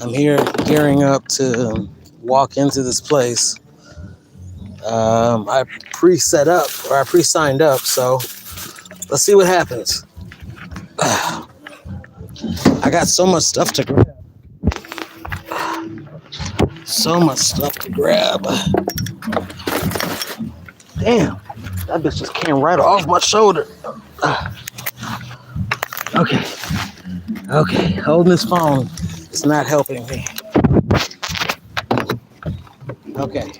I'm here gearing up to walk into this place. I pre-set up, or I pre-signed up, so let's see what happens. I got so much stuff to grab. So much stuff to grab. Damn, that bitch just came right off my shoulder. Okay, holding this phone is not helping me. Okay.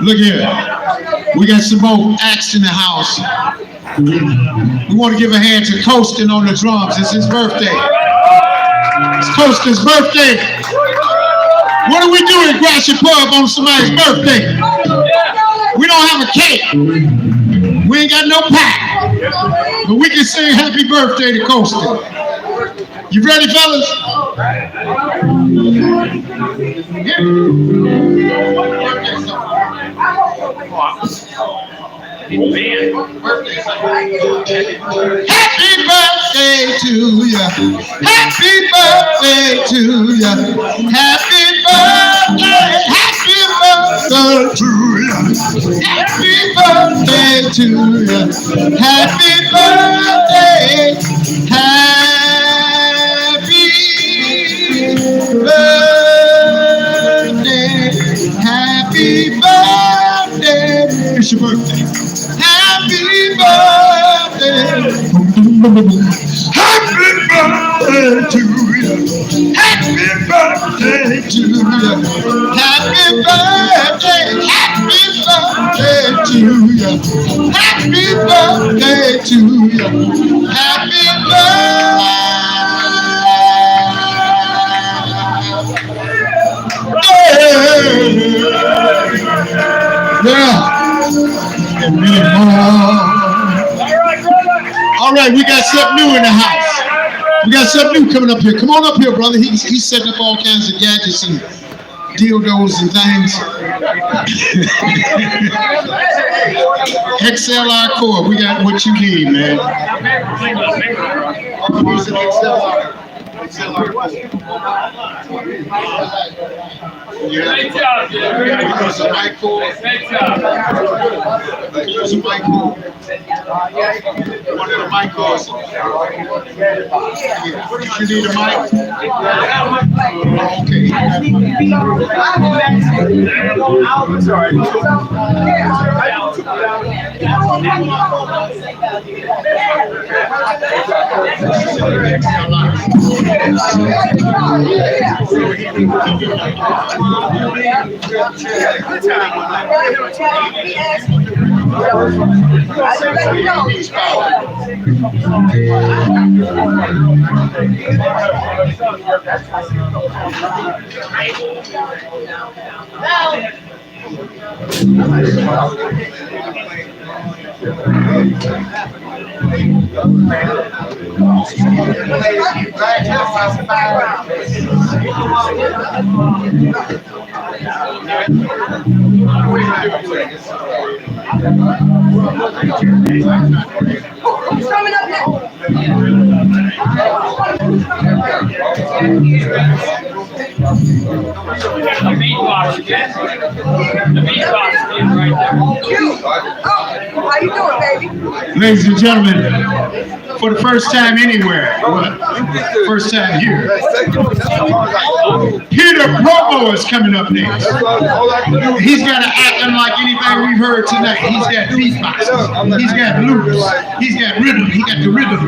Look here. We got some more acts in the house. We want to give a hand to Coastin on the drums. It's his birthday. It's Coastin's birthday. What do we do at Grassy Pub on somebody's birthday? We don't have a cake. We ain't got no pie. But we can sing happy birthday to Coastin. You ready, fellas? Happy birthday to you. Happy birthday to you. Happy birthday. Happy birthday to you. Happy birthday to you. Happy birthday. Happy birthday. Happy birthday. It's your birthday. Happy birthday. Happy birthday to you. Happy birthday to you. Happy birthday. Happy birthday to you. Happy birthday to you. Happy birthday. Yeah. And many more. All right, we got something new in the house. We got something new coming up here. Come on up here, brother. He's setting up all kinds of gadgets and dildos and things. XLR cord. We got what you need, man. Great job, Jim. Use a mic cord. Great job. Use a mic cord. One of the mic cords. You need a mic? Okay. Sorry. Who's coming up next? The beatbox again. The beatbox is right there. How you doing, baby? Ladies and gentlemen, for the first time anywhere, first time here, PeterPromo is coming up next. He's got an act unlike anything we've heard tonight. He's got beatboxes. He's got loops. He's got rhythm. He got the rhythm.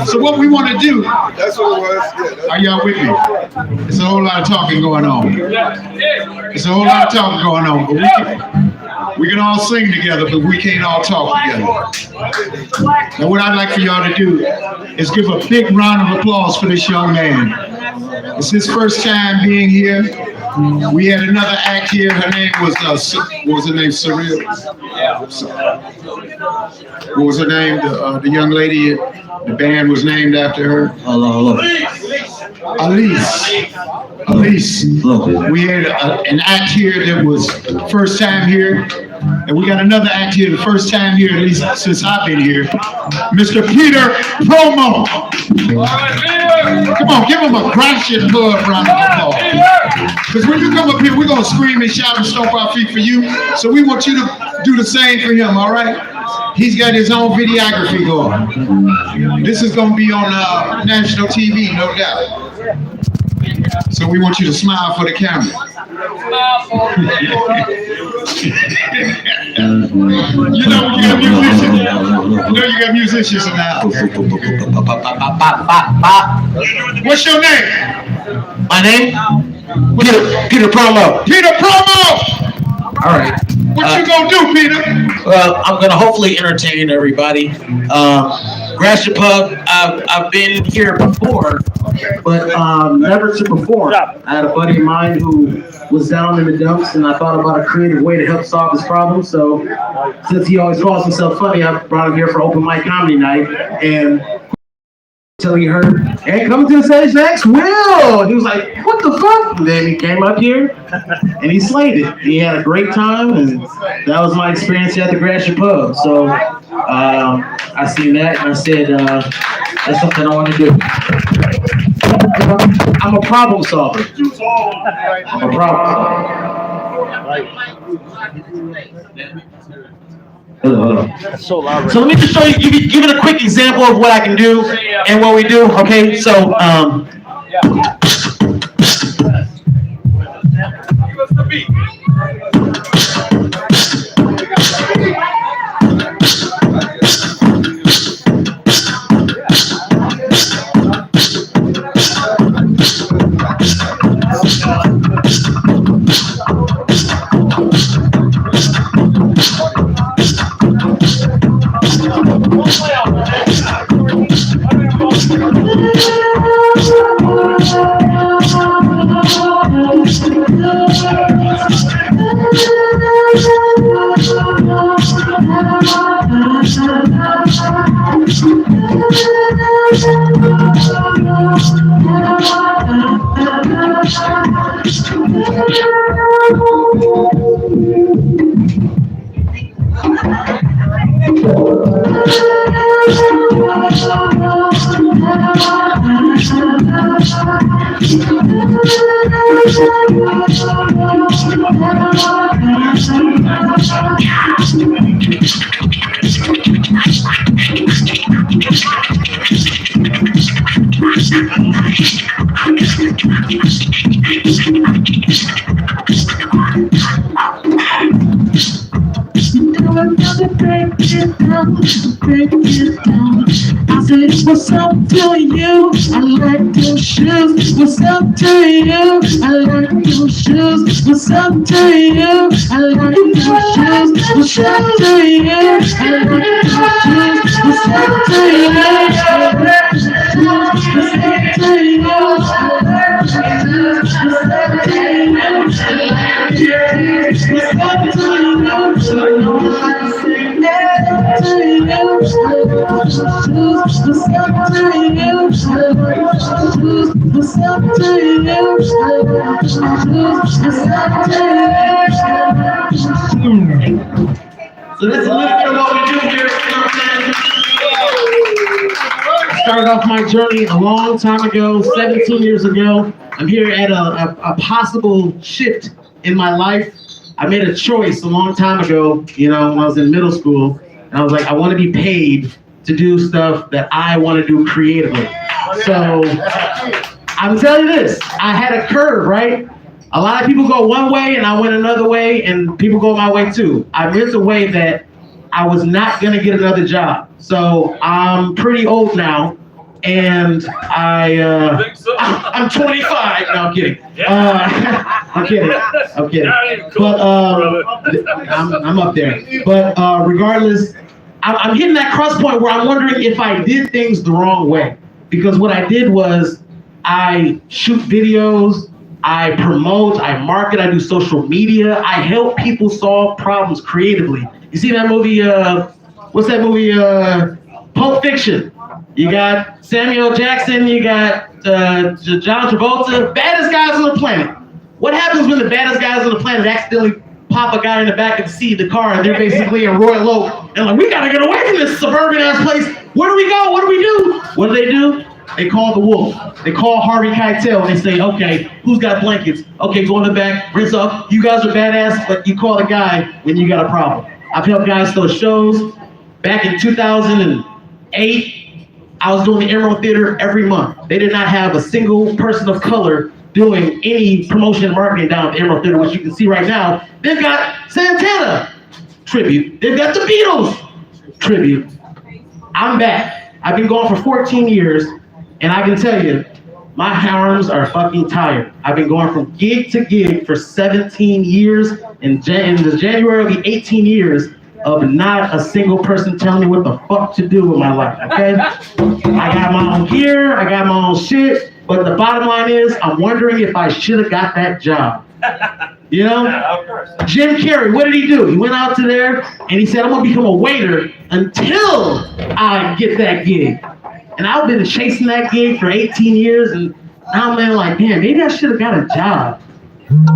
So what we want to do, That's what it was. Yeah, are y'all with me? It's a whole lot of talking going on. It's a whole lot of talking going on. But we can all sing together, but we can't all talk together. Now what I'd like for y'all to do is give a big round of applause for this young man. It's his first time being here. We had another act here. Her name was, what was her name? Surreal? What was her name? The young lady, the band was named after her. Hello. Elise. We had an act here that was first time here. And we got another act here, the first time here, at least since I've been here. Mr. PeterPromo. Come on, give him a gracious hug round of applause. Because when you come up here, we're going to scream and shout and stomp our feet for you. So we want you to do the same for him, all right? He's got his own videography going. This is going to be on national TV, no doubt. So we want you to smile for the camera. You know you got musicians. You know you got musicians in the house. What's your name? My name? PeterPromo. PeterPromo. All right. What you gonna do, Peter? Well, I'm gonna hopefully entertain everybody. Gratiot Pub, I've been here before, but never to perform. I had a buddy of mine who was down in the dumps, and I thought about a creative way to help solve his problem. So, since he always calls himself funny, I brought him here for open mic comedy night, and until he heard, "Hey, coming to the stage next, Will." He was like, "What the fuck?" And then he came up here and he slayed it. He had a great time, and that was my experience at the Gratiot Pub. So I seen that and I said, that's something I want to do. I'm a problem solver. I'm a problem solver. So loud. So let me just show you, give it a quick example of what I can do and what we do. Okay, so I said, what's up to you? I like those shoes. What's up to you? I like those shoes. What's up to you? I like those shoes. What's up to you? I like those shoes. What's up to you? I like those shoes. What's up to you? I like those shoes. What's up to you? I like those shoes. What's up to you? So that's a little bit of what we do here. I started off my journey a long time ago, 17 years ago. I'm here at a possible shift in my life. I made a choice a long time ago, when I was in middle school, and I was like, I want to be paid to do stuff that I want to do creatively. So I'm telling you this, I had a curve, right? A lot of people go one way and I went another way, and people go my way too. I went the way that I was not going to get another job. So I'm pretty old now, and I'm 25. No, I'm kidding. I'm kidding. But I'm up there. But regardless, I'm hitting that cross point where I'm wondering if I did things the wrong way. Because what I did was I shoot videos, I promote, I market, I do social media, I help people solve problems creatively. You see that movie, what's that movie, Pulp Fiction? You got Samuel Jackson, you got John Travolta, baddest guys on the planet. What happens when the baddest guys on the planet accidentally pop a guy in the back of the seat of the car and they're basically in Royal Oak and like, we gotta get away from this suburban ass place. Where do we go? What do we do? What do? They call the wolf. They call Harvey Keitel and they say, okay, who's got blankets? Okay, go in the back, rinse off. You guys are badass, but you call the guy when you got a problem. I've helped guys throw shows. Back in 2008, I was doing the Emerald Theater every month. They did not have a single person of color doing any promotion and marketing down at the Emerald Theater, which you can see right now. They've got Santana tribute. They've got the Beatles tribute. I'm back. I've been going for 14 years, and I can tell you, my arms are fucking tired. I've been going from gig to gig for 17 years, and in the January will be 18 years of not a single person telling me what the fuck to do with my life, okay? I got my own gear, I got my own shit, but the bottom line is, I'm wondering if I should have got that job. You know? Jim Carrey, what did he do? He went out to there, and he said, I'm gonna become a waiter until I get that gig. And I've been chasing that gig for 18 years, and now I'm like, man, maybe I should have got a job.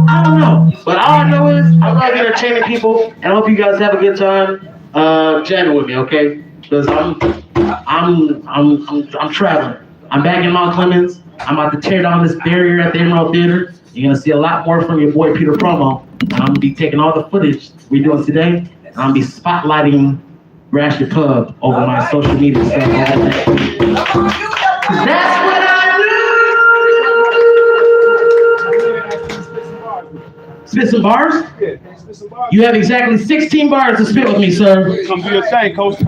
I don't know, but all I know is I love entertaining people, and I hope you guys have a good time jamming with me, okay? Because I'm traveling. I'm back in Mount Clemens. I'm about to tear down this barrier at the Emerald Theater. You're gonna see a lot more from your boy PeterPromo. And I'm gonna be taking all the footage we're doing today, and I'm gonna be spotlighting Gratiot Pub over my social media stuff. That's what I spit some bars? Yeah, spit some bars. You have exactly 16 bars to spit with me, sir. Come do your thing, coach.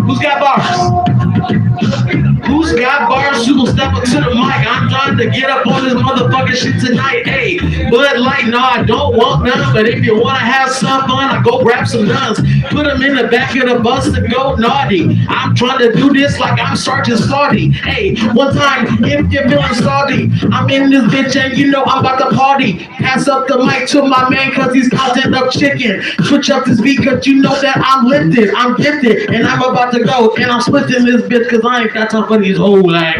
Who's got bars? Who's got bars? Who will step up to the mic? I'm trying to get up on this motherfucking shit tonight. Hey, Bud Light, no, I don't want none, but if you want to have some fun, I go grab some guns. Put them in the back of the bus to go naughty. I'm trying to do this like I'm Sergeant Slaughty. Hey, one time, if you're feeling salty, I'm in this bitch and you know I'm about to party. Pass up the mic to my man cause he's content up chicken. Switch up this beat cause you know that I'm lifted, I'm gifted, and I'm about to go. And I'm splitting this bitch cause I ain't got time for these whole like.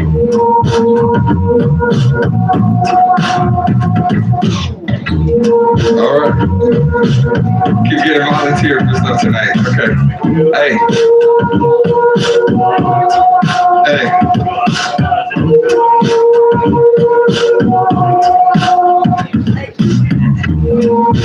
All right. Keep getting volunteer for stuff tonight. Okay. Hey.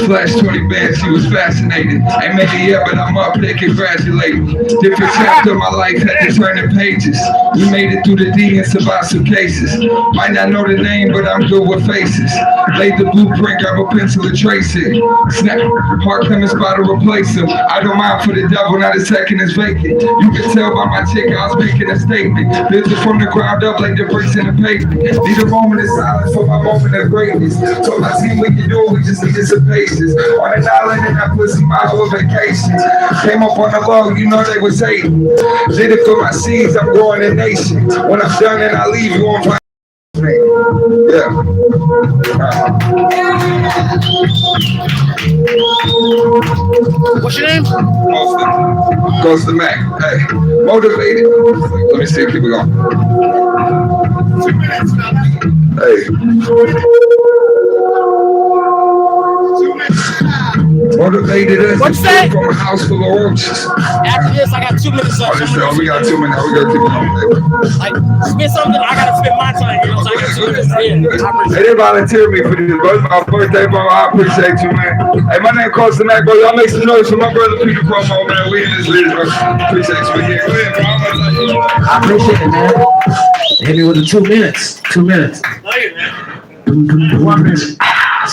Flash 20 bands, she was fascinated. Ain't made it yet, but I'm up there congratulating. Different chapter of my life had to turn the pages. We made it through the D and survived some cases. Might not know the name, but I'm good with faces. Laid the blueprint, grab a pencil and trace it. Snap, hard coming spot to replace him. I don't mind for the devil, not a second is vacant. You can tell by my chick, I was making a statement. Built it from the ground up like the bricks in the pavement. Need a moment of silence for my moment of greatness. So my team, we can do it, we just needed some patience. On an island in that pussy, my whole vacation. Came up on the low, you know they was hating. Did it for my seeds, I'm growing a nation. When I'm done and I leave you on my yeah. What's your name? Goes to Mac. Hey, motivated. Let me see, keep it going. Hey. Motivated us. What's that? From a house full of roaches. After this, I got 2 minutes left. We got 2 minutes. We gotta keep it going. Like, spit something, I gotta spit my time, you know, so I got 2 minutes. They didn't volunteer me for this, bro. It's my birthday, bro. I appreciate you, man. Hey, my name Coach the Mac, bro. Y'all make some noise for my brother PeterPromo, man. We in this video, bro. Appreciate you again. Go ahead, bro. I appreciate it, man. Hit me with the 2 minutes. 2 minutes. 1 minute. 1 minute. To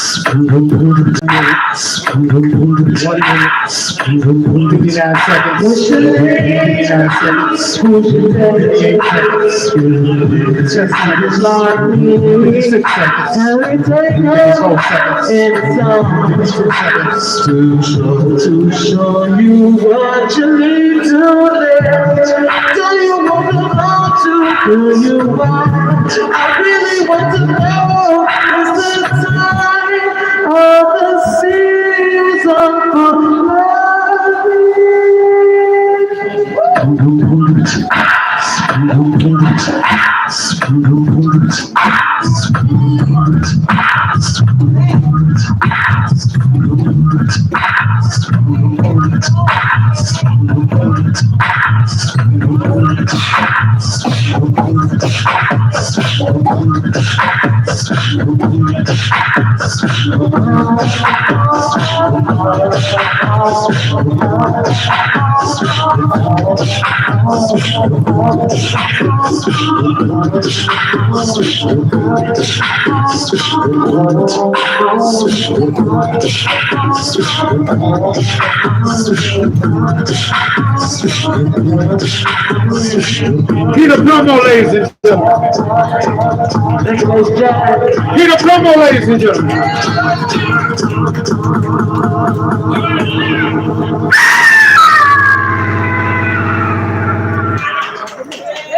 show you what you need to live. Do you want to know to who you are? I really want to know, is the time of the season for PeterPromo, ladies and gentlemen. PeterPromo, ladies and gentlemen.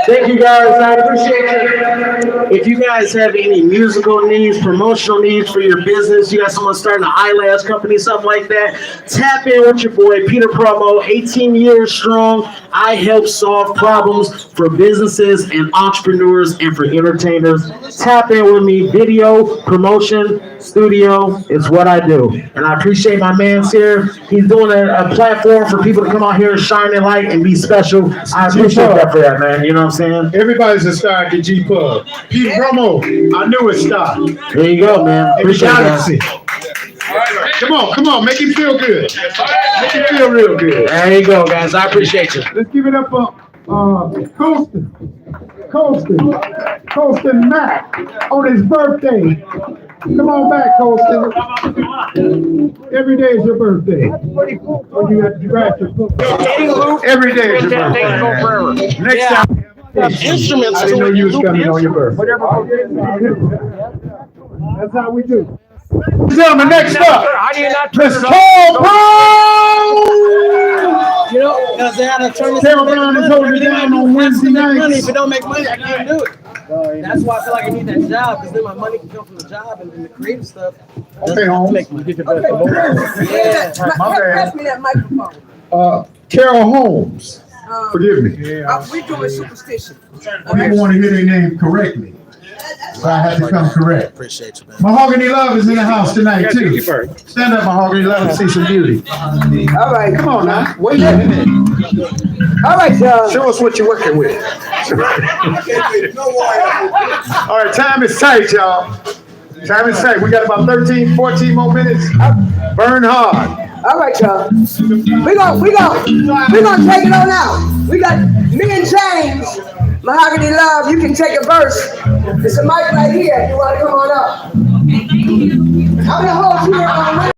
Thank you guys, I appreciate you. If you guys have any musical needs, promotional needs for your business, you got someone starting an eyelash company, something like that, tap in with your boy PeterPromo, 18 years strong. I help solve problems for businesses and entrepreneurs and for entertainers. Tap in with me. Video, promotion, studio is what I do. And I appreciate my man's here. He's doing a platform for people to come out here and shine their light and be special. I appreciate that for that, man. You know what I'm saying? Everybody's a star at the G Pub. PeterPromo, I knew a star. There you go, man. Appreciate Galaxy. that. Come on, make him feel good. Make him feel real good. There you go, guys. I appreciate you. Let's give it up for Colston Mack on his birthday. Come on back, Colston. Every day is your birthday. Every day is your birthday. Next time. Instruments. I didn't know you was coming on your birthday. That's how we do. Gentlemen, next up, Miss Carol Brown. You know, because they had to turn this Carol Brown is holding it down on Wednesday nights. If it don't make money, I can't do it. That's why I feel like I need that job, because then my money can come from the job and the creative stuff. Okay, Holmes. Make money. Okay, pass me that microphone. Carol Holmes. Forgive me. We doing superstition. People want to hear their name correctly. So I have to come correct. Appreciate you, man. Mahogany Love is in the house tonight, too. Stand up, Mahogany Love, and see some beauty. All right. Come on now. Wait a minute. All right, y'all. Show us what you're working with. All right, time is tight, y'all. Time is tight. We got about 13, 14 more minutes. Burn hard. All right, y'all. We gonna take it on out. We got me and James, Mahogany Love. You can take a verse. There's a mic right here. If you want to come on up. I'm gonna hold you on.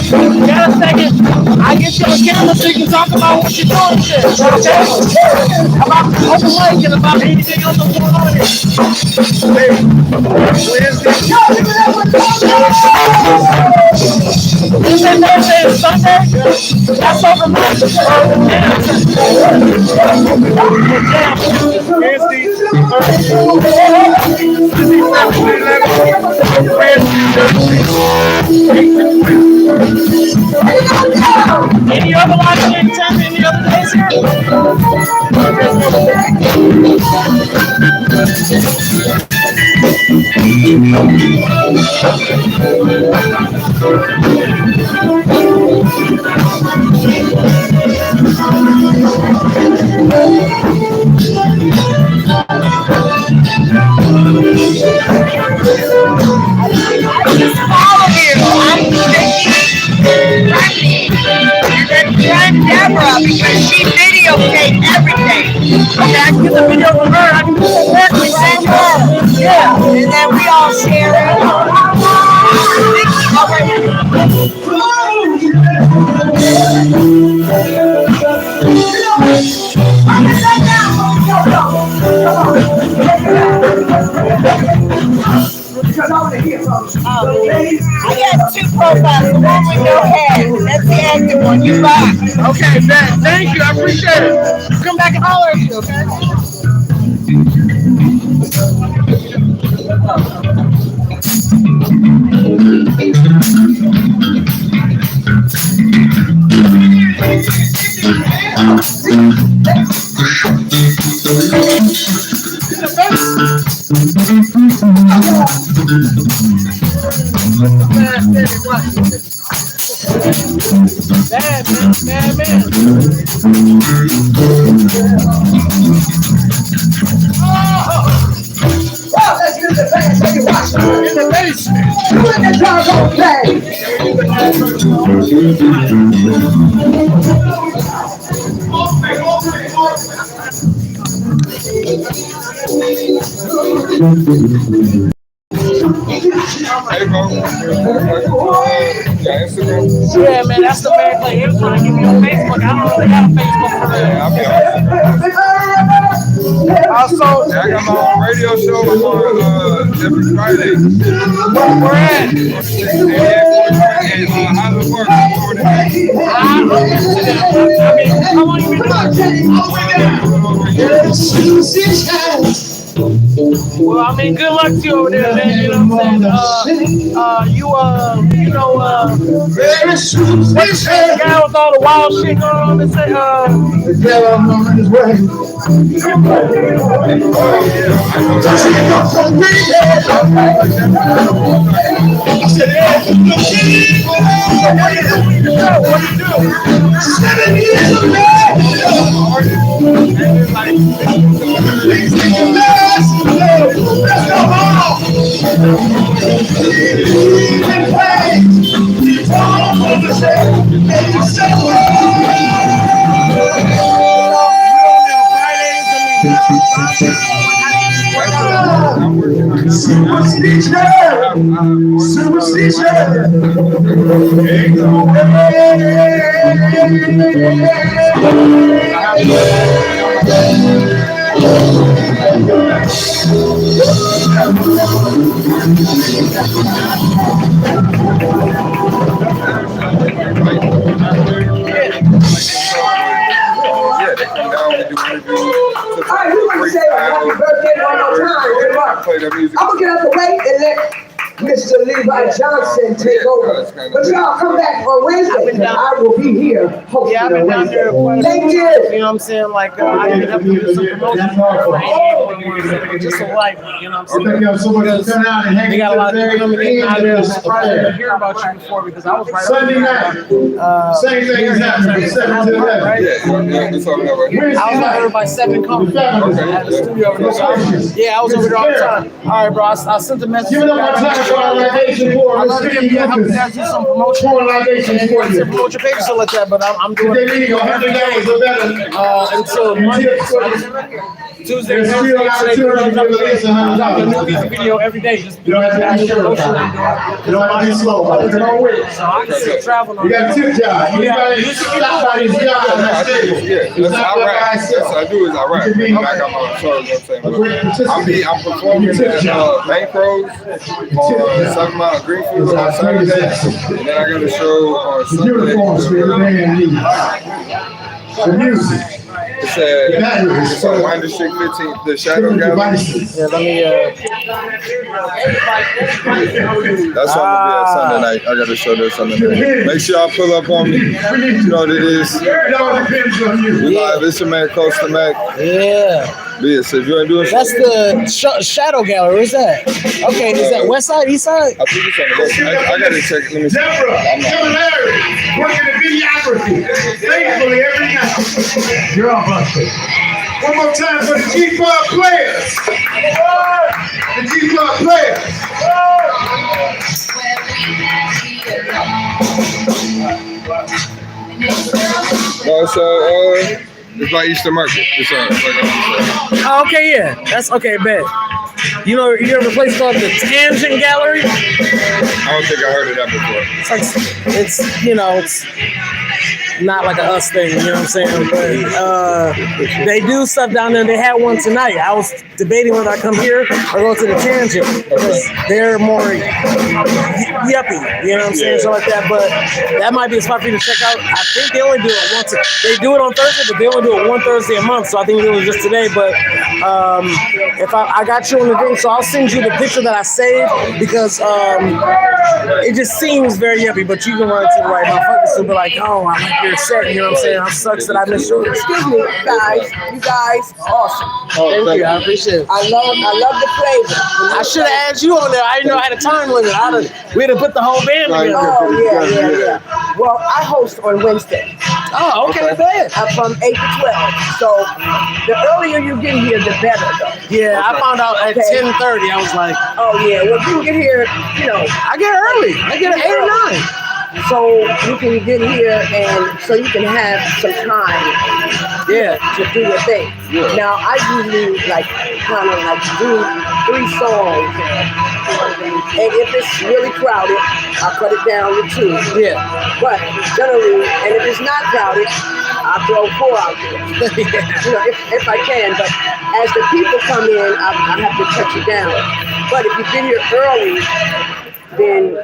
Got a second? I get you on camera so you can talk about what you're doing and shit. Okay? About open mic and about anything else that's going on here. Wednesday, Thursday, and Sunday? That's over my Any other live stream time any other days here? Deborah, because she videotaped everything. Okay, I can get the video from her. I can do the work We send her. Yeah. And then we all share it. I got two profiles. The one with no hair. That's the active one. You buy. Okay, man. Thank you. I appreciate it. Come back and holler at you, okay? Man. Well, let's get the band. Take it, watch. In the basement. Put the drums on play. Hey, bro. Yeah, Instagram. Yeah, man, that's the man play. He was trying to get me on Facebook. I don't really have a Facebook for that. Yeah, I'll be Also, I got my own radio show. I'm on every Friday. where at? How does it work? I mean, how long you been doing it? Well, I mean, good luck to you over there, man. You know what I'm saying? What's the guy with all the wild shit going on? Let's say, what do you do? 7 years of let's go home. Alright, we want to say happy birthday one more time. I'm gonna get out the way and let Mr. Levi Johnson take over. But y'all come back on Wednesday, and I will be here hosting yeah, I've been on down there Wednesday. quite a Thank few you. times, you know what I'm saying? Like, I can help you with some promotion for just a light one, you know what I'm saying? Because they got a lot of people coming in out there. I probably didn't hear about you before because I was right Sunday over night. there. Same thing is happening from 7 to 11. Right? Yeah, it's all about right here. I was over there by 7 coming. I had a studio over there. Yeah, I was over there all the time. All right, bro. I sent a message. Give it up one time for our libation I for love Miss to Vicky help you Lucas. guys do some promotion. Pour libation for To you. promote your page, so like that. But I'm doing They need $100 or better. until Monday, Tuesday, There's still an opportunity to give at least I'm dropping a new $100. music video every day. Just You don't have to be sure about promotion it. I'm doing. You don't have to be slow about it. Come on with it. So I can still travel on You got a tip job. You Yeah. got to stop by this job. That's it. Yeah, It's that's not I what rap. I That's said. what I do is I rap. You can be I got my show, you know what I'm saying? a great participant. I'm performing at Bank Pros on 7 Mile Greenfield on Saturday, and then I got a show on The Sunday. uniforms for every man needs. The music. It's on Winder Street 15, the Shadow Different Gallery. devices. Yeah, let me. That's on the Sunday night. I got a show there Sunday night. Make sure y'all pull up on me. You know what it is. It all depends on you. We live. It's your man, Coach to Mac. Yeah, Be it. So if you ain't doing that's the Shadow Gallery. Where's that? Okay, is that West Side, East Side? I think it's on the west. I gotta check. Let me see. Deborah, Larry, working the videography. Faithfully every night. You're all busted. One more time for the G Club players. The G Club players. It's by Eastern Market. It's on. Oh, okay, yeah, that's okay. Bet. You know, you ever place called the Tangent Gallery? I don't think I heard of that before. It's like it's not like a us thing, you know what I'm saying? But they do stuff down there. They had one tonight. I was debating whether I come here or go to the Tangent because they're more yuppie, you know what I'm saying? So like that. But that might be a spot for you to check out. I think they only do it once. They do it on Thursday, but they only do it one Thursday a month. So I think it was just today. But if I got you on the thing, so I'll send you the picture that I saved because it just seems very yuppie. But you can run to the right motherfuckers to be like, oh, I like your set. You know what I'm saying? It sucks that I missed yours. Excuse me, guys. You guys, awesome. Thank you. I appreciate it. I love the flavor. I should have added you on there. I didn't know I had a time limit. We'd have put the whole band together. Oh, yeah. Well, I host on Wednesday. Oh, okay, bad. From 8 to 12. So the earlier you get here, the better, though. Yeah, I found out at 10:30. I was like, oh, yeah. Well, you can get here, I get early. I get at 8 or 9. So you can get here and so you can have some time to do your thing. Yeah. Now, I usually kind of do 3 songs. And if it's really crowded, I'll cut it down to 2. Yeah. But generally, and if it's not crowded, I'll throw 4 out there. If I can. But as the people come in, I have to cut you down. But if you get here early, then,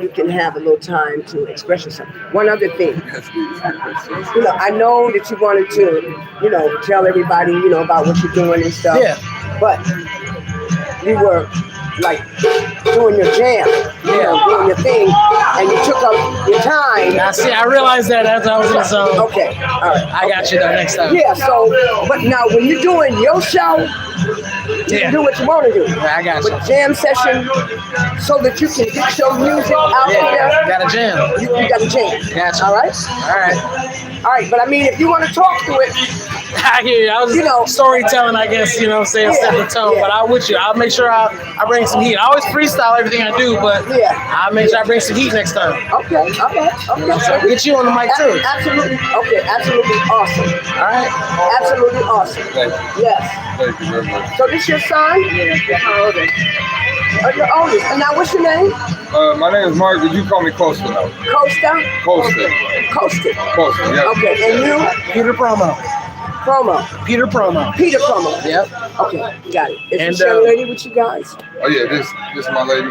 you can have a little time to express yourself. One other thing, I know that you wanted to, tell everybody, about what you're doing and stuff. Yeah. But you were doing your jam, doing your thing, and you took up your time. I realized that as I was in the zone. Okay, all right. I got you though next time. Yeah, so, but now when you're doing your show, you can do what you want to do. Yeah, I got you. But jam session, so that you can get your music out there. Got a jam. You got a jam. Gotcha. All right? All right, but I mean, if you want to talk to it, I hear you. I was storytelling, I guess, set the tone. But I'm with you. I'll make sure I bring some heat. I always freestyle everything I do, but I'll make sure I bring some heat next time. Okay. So get you on the mic too. Absolutely. Okay, absolutely awesome. All right. Absolutely awesome. Thank you. Yes. Thank you very much. So this your son? Yeah. How old is he? Your oldest. And now what's your name? My name is Mark, but you call me Costa now. Costa? Costa. Costa. Costa, yeah. Okay, and you? PeterPromo. PeterPromo. Yep. Okay, got it. Is this young lady with you guys? Oh yeah, this is my lady.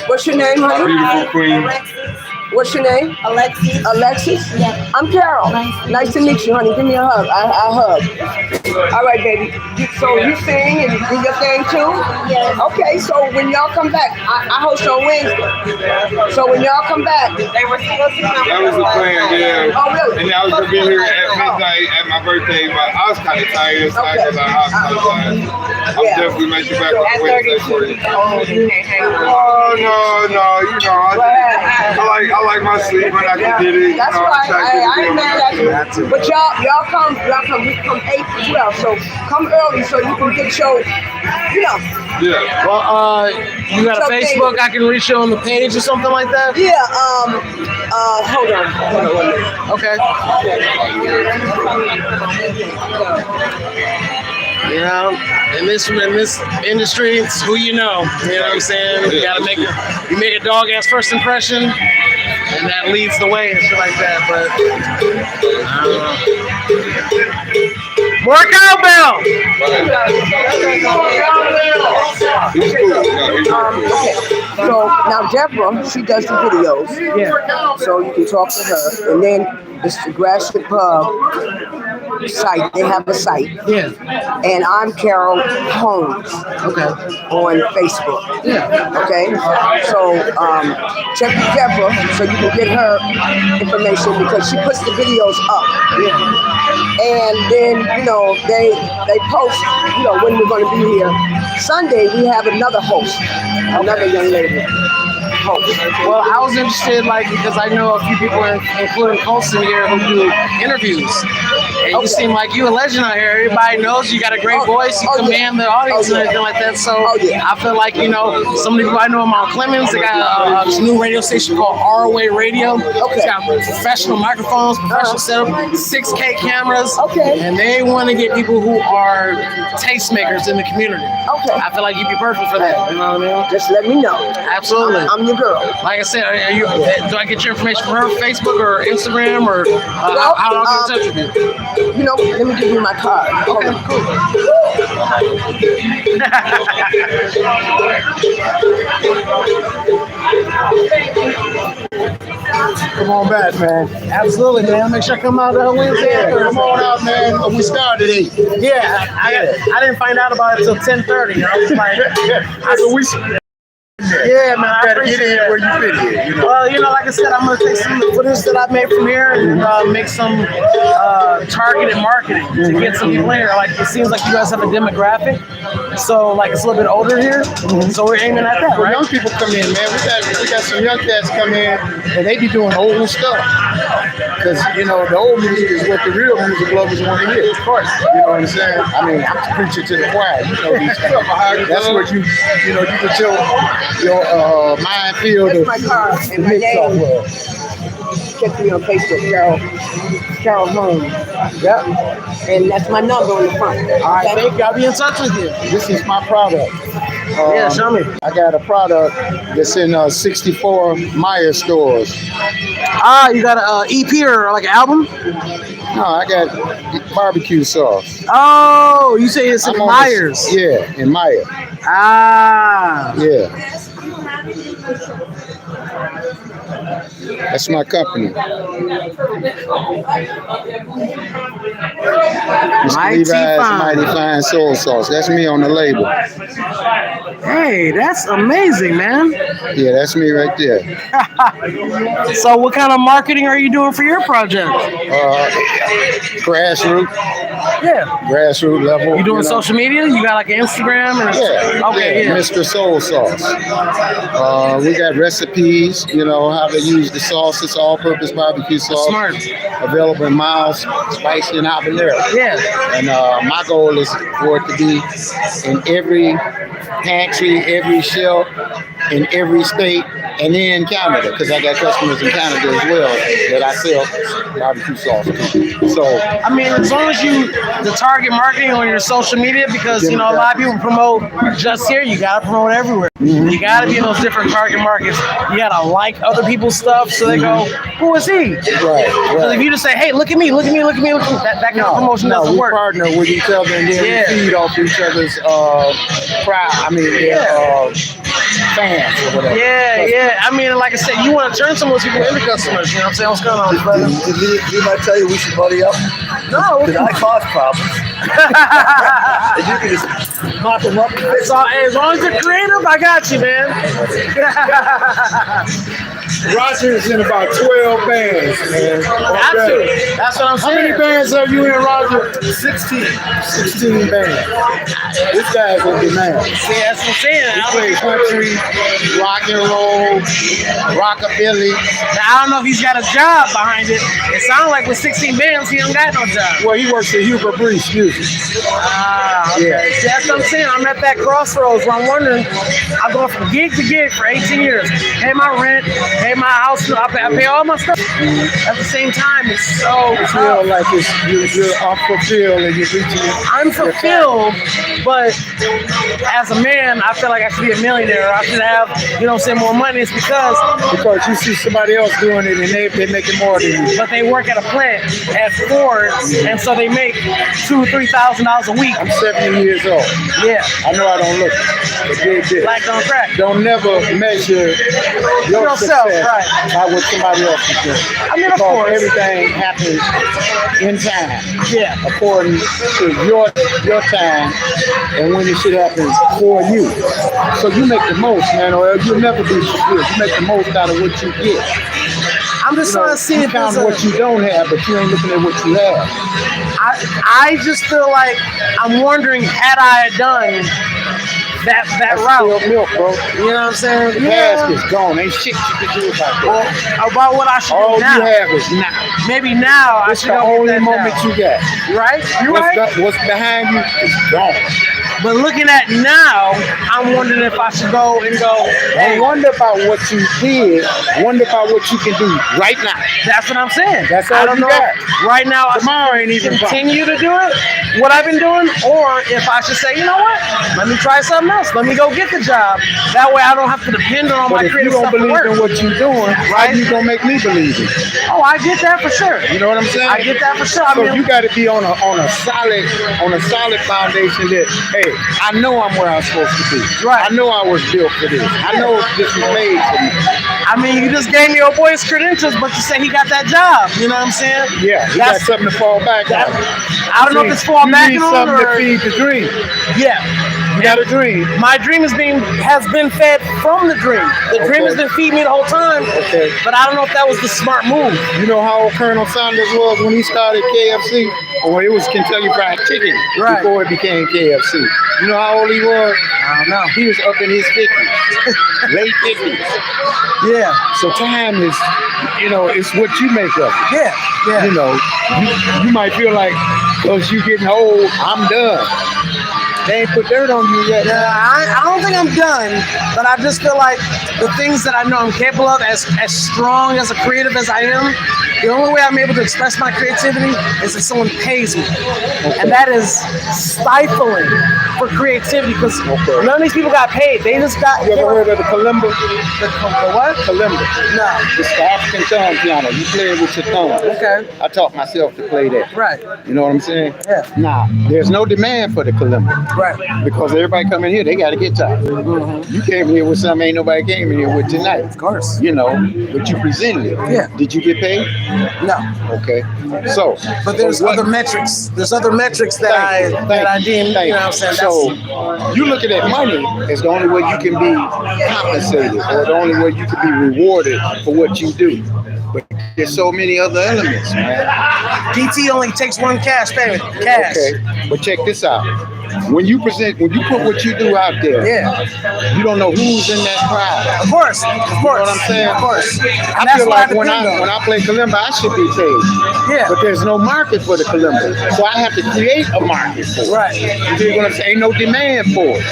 What's your name, honey? Beautiful queen. What's your name? Alexis? Yeah. I'm Carol. Nice to meet you, honey. Give me a hug. I hug. All right, baby. So you sing and you do your thing too? Yes. Okay, so when y'all come back, I host on Wednesday. So when y'all come back, They were supposed to come. That was the plan, yeah. Oh, really? And I was gonna be here at midnight at my birthday, but I was kind of tired. So I was I'm definitely make you back on Wednesday for you. Oh no, I like my sleep when I can get it. that's right. I ain't mad at you. But y'all come. We come 8 to 12. So come early so you can get your, Yeah. Well, you got a So Facebook? I can reach you on the page or something like that? Yeah. Hold on. Okay. In this industry, it's who you know. You know what I'm saying? You gotta make a dog ass first impression, and that leads the way and shit like that. But I don't know. More cowbell! Okay. So now Deborah, she does the videos. Yeah. So you can talk to her, and then it's the Grassroots Pub site. They have a site. Yeah. And I'm Carol Holmes. Okay. On Facebook. Yeah. Okay. So check with Deborah so you can get her information because she puts the videos up. Yeah. And then they post when we're going to be here. Sunday we have another host, another young lady host. Well, I was interested, because I know a few people, including Colson here, who do interviews. And you seem like you a legend out here. Everybody knows you got a great voice. You command the audience and everything like that. So I feel like, you know, some of the people I know in Mount Clemens, they got this new radio station called ROA Radio. It's got professional microphones, professional setup, 6K cameras. And they want to get people who are tastemakers in the community. I feel like you'd be perfect for that. You know what I mean? Just let me know. Absolutely. I'm your girl. Like I said, do I get your information from her, Facebook or Instagram, or how do I get in touch with you? You know, let me give you my card. Okay, cool. Come on back, man. Absolutely, man. Make sure I come out Wednesday. Come on out, man. We started 8. Yeah, I didn't find out about it till 10:30. I was like, yeah, man. I Better get in where you fit in. You know? Well, you know, like I said, I'm gonna take some of the footage that I made from here and make some targeted marketing to get some people here. Like, it seems like you guys have a demographic, so like it's a little bit older here. So we're aiming at that, Well, right? young people come in, man. We got some young cats come in, and they be doing old stuff. Because, you know, the old music is what the real music lovers want to hear. Of course. You know what I'm saying? I mean, I'm preaching to the choir. You know these stuff. That's what you know, you can tell your mind feel That's my card and my name. Check me on Facebook, Carol Holmes. Yep. And that's my number on the front. All right, thank you. I'll be in touch with you. This is my product. Yeah, show me. I got a product that's in 64 Meyer stores. Ah, you got an EP or like an album? No, I got barbecue sauce. Oh, you say it's in I'm on Myers. Yeah, in Meyer. Ah. Yeah. That's my company. Mighty Fine. Mighty Fine Soul Sauce. That's me on the label. Hey, that's amazing, man. Yeah, that's me right there. So what kind of marketing are you doing for your project? Grassroots. Yeah. Grassroots level. You doing social media? You got like an Instagram? And Yeah. Mr. Soul Sauce. We got recipes, you know, how to use the sauces, all-purpose barbecue sauce. Smart. Available in mild, spicy, and habanero. Yeah. And my goal is for it to be in every pantry, every shelf, in every state, and in Canada, because I got customers in Canada as well that I sell barbecue sauce to. So, I mean, as long as you the target marketing on your social media, because you know a lot of people promote just here. You gotta promote everywhere. You gotta be in those different target markets. You gotta like other people's stuff, so they go, "Who is he?" right. Because if you just say, "Hey, look at me, look at me, look at me," look at me, that kind of promotion doesn't we work. partner with each other and then we feed off each other's fans or whatever. Yeah. I mean, like I said, you want to turn some of those people into customers. You know what I'm saying? What's going on, brother? Did I tell you we should buddy up? No. Because I cause problems. And you can just mop them up. So, as long as you're creative, I got you, man. Roger's in about 12 bands, man. That's what I'm How saying. many bands are you in, Roger? 16. 16 bands. This guy's in demand. See, that's what I'm saying. He plays country, rock and roll, rockabilly. Now, I don't know if he's got a job behind it. It sounds like with 16 bands, he don't got no job. Well, he works for Hubert Brees Music. Okay. Yeah. See, that's what I'm saying. I'm at that crossroads where I'm wondering, I'm going from gig to gig for 18 years. Pay my rent, pay my house, I pay all my stuff. At the same time, it's so You feel like you're unfulfilled and you're reaching. I'm fulfilled, but as a man, I feel like I should be a millionaire. I should have, you know what I'm saying, more money. It's because you see somebody else doing it and they're making more than you. but they work at a plant at Ford, and so they make $2,000-3,000 a week. I'm 70 years old. Yeah, I know I don't look it. But dig this. black don't crack. Don't never measure your Yourself, success right. by what somebody else is doing. I mean, of Because course. everything happens in time, Yeah. according to your time and when it should happen for you. So you make the most, man, or you'll never be fulfilled. You make the most out of what you get. I'm just trying to see You if there's count what you don't have, but you ain't looking at what you have. I just feel like I'm wondering, had I done that That's route. spilled milk, bro. You know what I'm saying? The basket's gone. Ain't shit you can do about that. About what I should All do now. you have is now. Maybe now I It's should the go get only that moment job. you got. Right? You're right. What's behind you is gone. But looking at now, I'm wondering if I should go and go, hey, Don't wonder about what you did. Wonder about what you can do right now. that's what I'm saying. That's all I don't you know. got. Right now, Tomorrow I ain't should even continue to do it, what I've been doing, or if I should say, you know what, let me try something else. Let me go get the job. That way I don't have to depend on But my if you creative don't stuff to believe work. in what you're doing, how you gonna make me believe it? Oh, I get that for sure. You know what I'm saying? I get that for sure. I So mean, you got to be on a solid foundation that, hey, I know I'm where I'm supposed to be. Right. I know I was built for this. I know this was made for me. I mean, you just gave me your boy's credentials, but you said he got that job. You know what I'm saying? Yeah, you got something to fall back on. I don't know if it's fall back You need on something or to feed the dream. yeah. You got a dream. My dream has been fed from the dream. The dream has been feeding me the whole time. Okay. But I don't know if that was the smart move. You know how old Colonel Sanders was when he started KFC? Or it was Kentucky Fried Chicken before it became KFC. You know how old he was? I don't know. He was up in his 50s, late 50s. Yeah. So time is, it's what you make of it. Yeah. Yeah. You know, you might feel like, because you getting old, I'm done. They ain't put dirt on you yet. Yeah, I don't think I'm done, but I just feel like the things that I know I'm capable of, as strong as a creative as I am, the only way I'm able to express my creativity is if someone pays me. And that is stifling for creativity because none of these people got paid. They just got. You ever heard of the kalimba? The what? Kalimba. No. It's the African thumb piano. You play it with your thumb. Okay. I taught myself to play that. Right. You know what I'm saying? Yeah. Nah, there's no demand for the kalimba. Right. Because everybody come in here, they got a guitar. You came here with something ain't nobody came in here with tonight. Of course. You know, but you presented it. Yeah. Did you get paid? No. Okay. So. But there's other metrics. There's other metrics that I deem. You know what I'm saying? So you looking at money as the only way you can be compensated, or the only way you can be rewarded for what you do. But there's so many other elements, man. PT only takes one cash payment. Cash. Okay. But check this out. When you put what you do out there, you don't know who's in that crowd. Of course. You know what I'm saying? Of course. I feel like when I play kalimba, I should be paid. Yeah. But there's no market for the kalimba, so I have to create a market for it. Right. You see what I'm saying? Ain't no demand for it.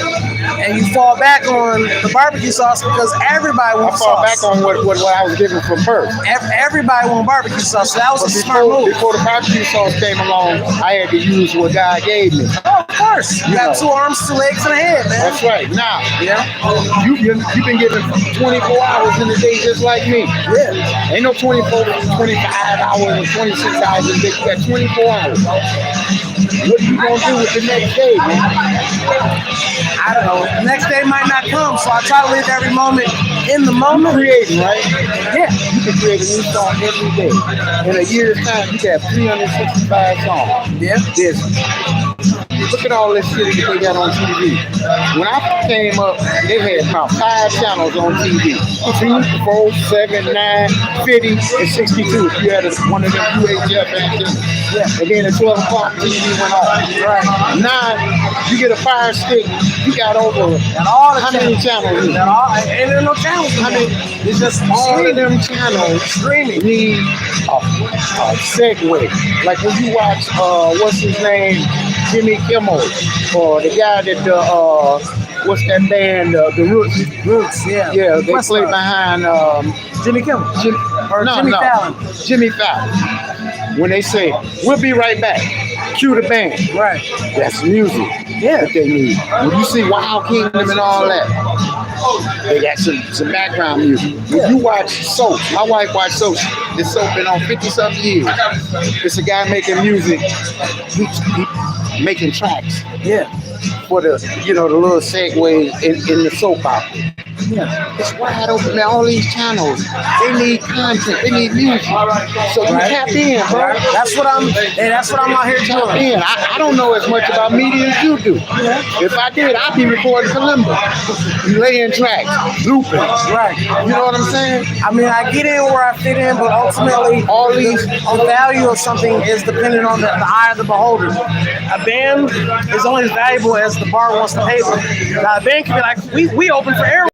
And you fall back on the barbecue sauce because everybody wants I fall sauce. back on what I was given from birth. Everybody wants barbecue sauce, so that was a smart move. Before the barbecue sauce came along, I had to use what God gave me. Oh, of course. You got 2 arms, 2 legs, and a head, man. That's right. Now, you've been given 24 hours in a day just like me. Yeah. Ain't no 24, 25 hours or 26 hours in a day. You got 24 hours. What are you going to do with the next day, man? I don't know. The next day might not come, so I try to live every moment in the moment. Creating, right? Yeah. You can create a new song every day. In a year's time, you can have 365 songs. Yeah. Look at all this shit that they got on TV. When I came up, they had about 5 channels on TV. 2, 4, 7, 9, 50, and 62. If you had one of them UHF antennas. Yeah. And then at 12 o'clock, TV went off. Right. Now, you get a Fire Stick, you got over how many channels? Ain't there no channels? It's just all of them channels streaming need a segue. Like when you watch, what's his name? Jimmy Kimmel, or the guy that what's that band? The Roots. Roots, yeah. Yeah, they play behind Jimmy Kimmel. Jimmy Fallon. Jimmy Fallon. When they say, "We'll be right back," cue the band. Right. That's music. Yeah. That they need. When you see Wild Kingdom and all that, they got some background music. When you watch soap, my wife watch soap. This soap been on 50-something years. It's a guy making music. He making tracks. Yeah. For the little segues in the soap opera. Yeah. It's wide open, man. All these channels, they need content, they need music. So you tap in, bro. That's what I'm out here doing. I don't know as much about media as you do. Yeah. If I did, I'd be recording kalimba, laying tracks, looping. Right. You know what I'm saying? I mean, I get in where I fit in, but ultimately, all these the value of something is dependent on the eye of the beholder. a band is only as valuable as the bar wants to pay them. Now, a band can be like, we open for air.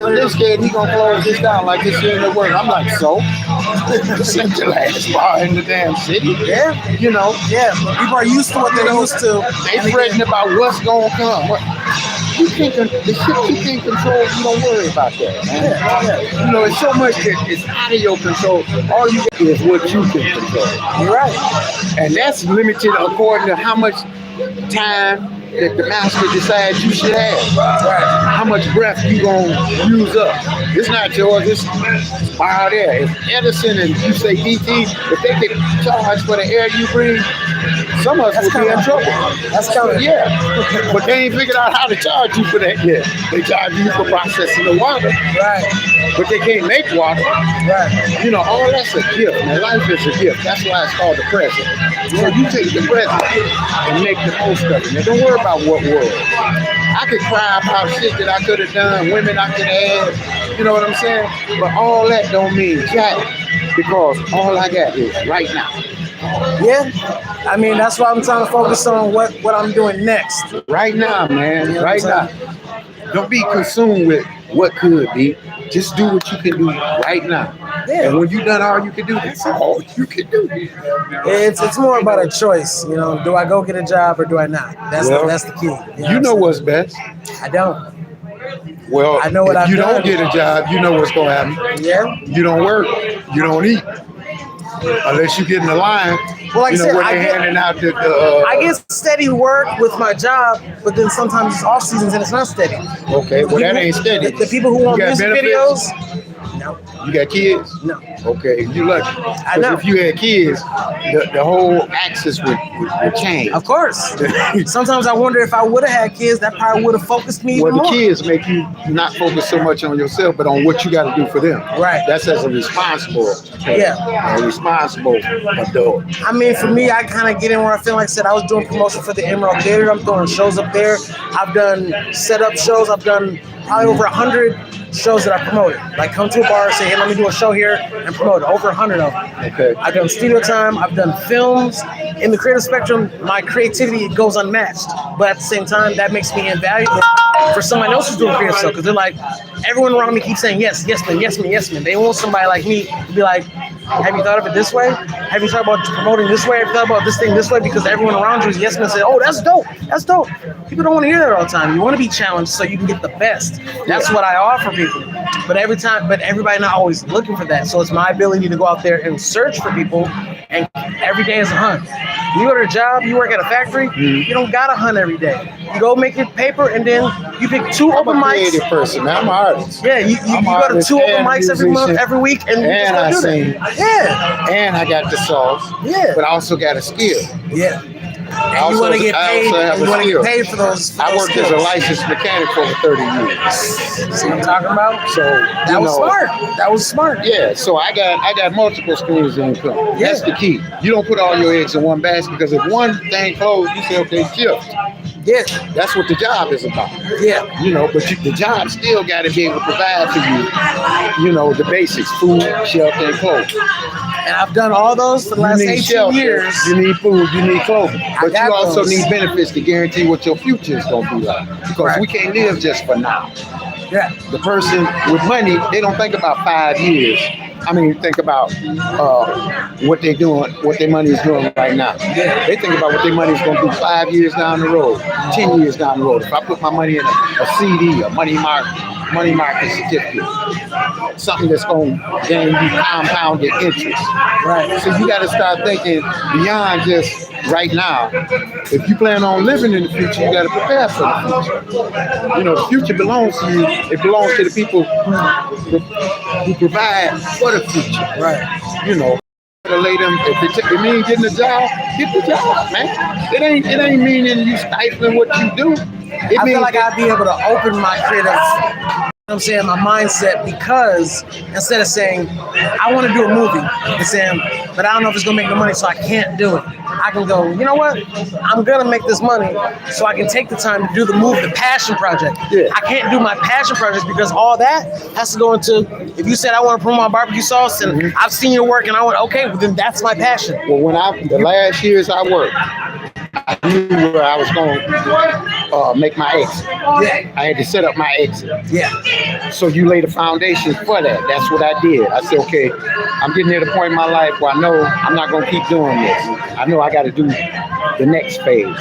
They're scared he gonna close this down like this shit ain't work. I'm like, so? This ain't the last bar in the damn city. Yeah. You know? Yeah. People are used to what they're used to. They fretting about what's gonna come. The shit you can't control, you don't worry about that, man. Yeah. You know, it's so much that it's out of your control. All you get is what you can control. You're right. And that's limited according to how much time that the master decides you should have. Right. How much breath you gonna use up. It's not yours, it's out there. If Edison and you say DT, if they could charge for the air you breathe, some of us would be in trouble. That's coming. Yeah. But they ain't figured out how to charge you for that yet. They charge you for processing the water. Right. But they can't make water. Right. You know, all that's a gift, man. Life is a gift. That's why it's called the present. So you take the present and make the most of it. Now, don't worry about what was. I could cry about shit that I could have done, women I could have had, you know what I'm saying? But all that don't mean jack, because all I got is right now. Yeah. I mean, that's why I'm trying to focus on what I'm doing next. Right now, man. You know Right what I'm now. Don't be consumed with what could be. Just do what you can do right now. Yeah. And when you done all you can do, that's all you can do. It's more about a choice, you know. Do I go get a job or do I not? That's the key. You know what's best. I don't. Well, I know what if I've you done. don't get a job, you know what's gonna happen. Yeah. You don't work, you don't eat. Unless you get in the line, Well, like you know, I said, when I they're get- handing out the I get steady work with my job, but then sometimes it's off seasons and it's not steady. okay, well that ain't steady. The people who want You got music benefits? videos, no, You got kids? no. Okay, you lucky. I know. 'Cause if you had kids, the whole axis would change. Of course. Sometimes I wonder if I would have had kids, that probably would have focused me Well, even the more. kids make you not focus so much on yourself, but on what you got to do for them. Right. That's as a responsible, Yeah. a responsible adult. I mean, for me, I kind of get in where I feel like I said I was doing promotion for the Emerald Theater. I'm throwing shows up there. I've done setup shows. I've done probably over 100 shows that I promoted. Like come to a bar, say, hey, let me do a show here and promote it. Over 100 of them. Okay. I've done studio time. I've done films. In the creative spectrum, my creativity goes unmatched. But at the same time, that makes me invaluable for someone else who's doing creative stuff. Because they're like, everyone around me keeps saying, yes, yes, man, yes, man, yes, man. They want somebody like me to be like, have you thought of it this way? Have you thought about promoting this way? Have you thought about this thing this way? Because everyone around you is yes, man, say, oh, that's dope. That's dope. People don't want to hear that all the time. You want to be challenged so you can get the best. That's what I offer people. But everybody not always looking for that. So it's my ability to go out there and search for people, and every day is a hunt. You go to a job, you work at a factory, you don't gotta hunt every day. You go make your paper, and then you pick two I'm open a mics. creative person, man. I'm an artist. Yeah, you I'm go to artist two open and mics every month, musician, every week, and you and I just go do sing. that. Yeah, And I got the sauce. Yeah. But I also got a skill. yeah. I And you want to also- get I paid. also have You a want to skill. get paid for those. I worked as a skills. licensed mechanic for over 30 years. See what I'm talking about? So That was smart. That was smart. Yeah, so I got multiple streams of income. Yeah. That's the key. You don't put all your eggs in one basket, because if one thing closed, you say, okay, shift. Yeah, That's what the job is about. yeah. You know, but the job still got to be able to provide for you, you know, the basics: food, shelter, and clothes. And I've done all those for the last You need 18 shelter, years. you need food, you need clothing. But got you also those. need benefits to guarantee what your future is going to be like. Because Right. we can't live just for now. Yeah, The person with money, they don't think about 5 years. I mean, think about what they're doing, what their money is doing right now. They think about what their money is going to do 5 years down the road, 10 years down the road. If I put my money in a CD, a money market certificate, something that's going to gain you compounded interest. right. So you got to start thinking beyond just right now. If you plan on living in the future, you got to prepare for the future. You know, the future belongs to you. It belongs to the people who provide for the future. Right. You know, to lay them. If it means getting a job, get the job, man. It ain't meaning you stifling what you do. It I means feel like I'd be able to open my creative, you know what I'm saying, my mindset, because instead of saying, I want to do a movie, and saying, but I don't know if it's going to make no money, so I can't do it. I can go, you know what? I'm going to make this money, so I can take the time to do the movie, the passion project. Yeah. I can't do my passion projects because all that has to go into, if you said I want to promote my barbecue sauce, and I've seen your work, and I went, okay, well, then that's my passion. well, the last years I worked, I knew where I was going to make my exit. Yeah. I had to set up my exit. Yeah. So you lay the foundation for that. That's what I did. I said, okay, I'm getting to the point in my life where I know I'm not going to keep doing this. I know I got to do the next phase.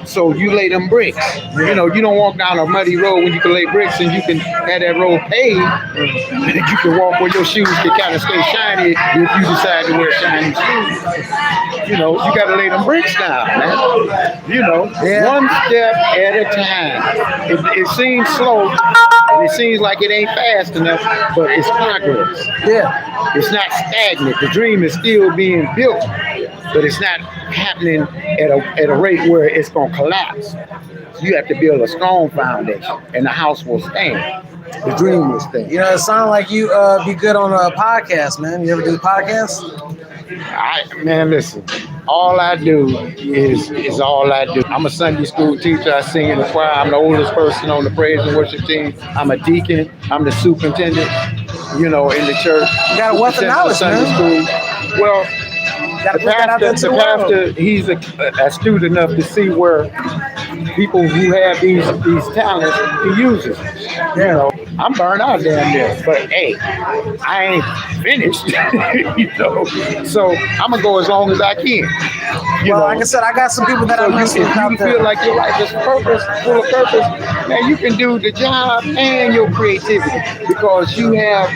So you lay them bricks. You know, you don't walk down a muddy road when you can lay bricks and you can have that road paved. And you can walk where your shoes can kind of stay shiny if you decide to wear shiny shoes. You know, you got to lay them bricks down, man. You know, one step at a time. It seems slow and it seems like it ain't fast enough, but it's progress. Yeah. It's not stagnant. The dream is still being built, but it's not happening at a rate where it's going to collapse. You have to build a strong foundation, and the house will stand. The dream will stand. You know, it sounds like you be good on a podcast, man. You ever do podcasts? Man, listen. All I do is all I do. I'm a Sunday school teacher. I sing in the choir. I'm the oldest person on the praise and worship team. I'm a deacon. I'm the superintendent, you know, in the church. You got a wealth of knowledge, Sunday school. Well, the pastor, he's astute enough to see where people who have these talents, he uses. You know, I'm burned out damn near, but hey, I ain't finished. You know, so I'm gonna go as long as I can. You know? Like I said, I got some people that I mess with out you there. feel like your life is full of purpose, man, you can do the job and your creativity because you have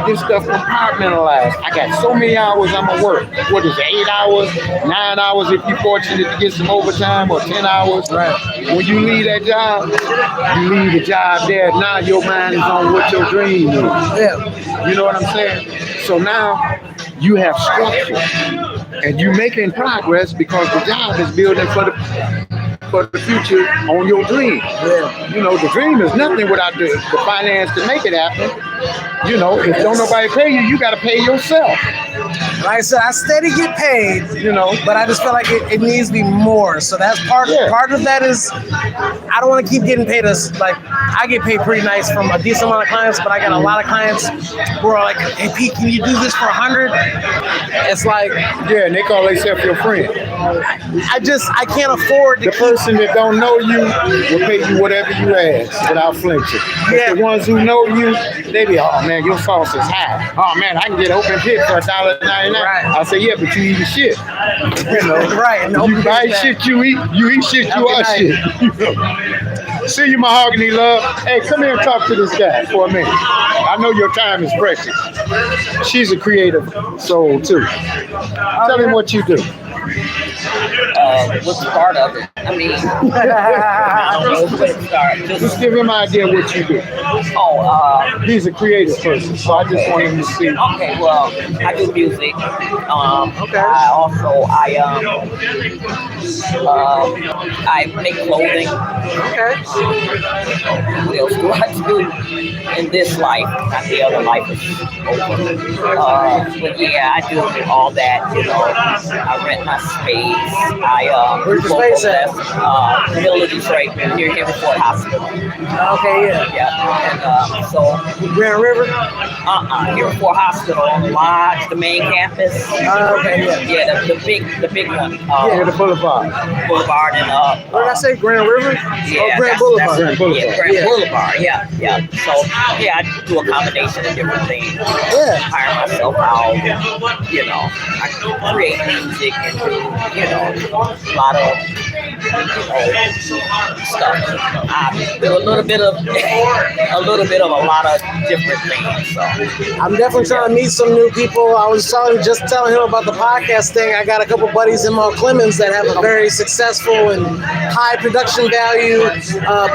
this stuff compartmentalized. I got so many hours I'm gonna work. What is it, 8 hours, 9 hours if you're fortunate to get some overtime, or 10 hours. Right. When you leave that job, you leave the job there. Now your mind is on what your dream is. Yeah. You know what I'm saying? So now you have structure and you're making progress because the job is building for the future on your dream. Yeah. You know, the dream is nothing without the finance to make it happen. You know, if don't nobody pay you, you got to pay yourself. Like I said, I steady get paid, you know, but I just feel like it needs to be more. So that's part of that is I don't want to keep getting paid as like I get paid pretty nice from a decent amount of clients, but I got a lot of clients who are like, hey Pete, can you do this for 100? It's like and they call themselves your friend. I can't afford to the person that don't know you will pay you whatever you ask without flinching. But the ones who know you, they be, oh man, your sauce is high. Oh man, I can get open pit for $1.99. Right. I say, yeah, but you eat shit. You know, right? No, you buy shit you eat shit you are shit. See you, mahogany love. Hey, come here and talk to this guy for a minute. I know your time is precious. She's a creative soul too. Tell him what you do. What's part of it? I mean, just give him an idea what you do. He's a creative person, so I just want him to see. Okay, well, I do music. I make clothing. Okay. What else do I do in this life? Not the other life is over. But yeah, I do all that. You know, I rent my space. Where's the space at? Middle of Detroit, near Haverford Hospital. Okay, yeah. And so Grand River? Haverford Hospital, Lodge, the main campus. Okay, yeah. The big one. The Boulevard. Boulevard and what did I say? Grand River? Yeah, Grand Boulevard. Grand Boulevard. Yeah. So yeah, I do a combination of different things. Yeah. Hire myself out. You know, I create music and do, you know, a lot of stuff. I do a little bit of a lot of different things. So I'm definitely trying to meet some new people. I was telling him about the podcast thing. I got a couple buddies in Mount Clemens that have a very successful and high production value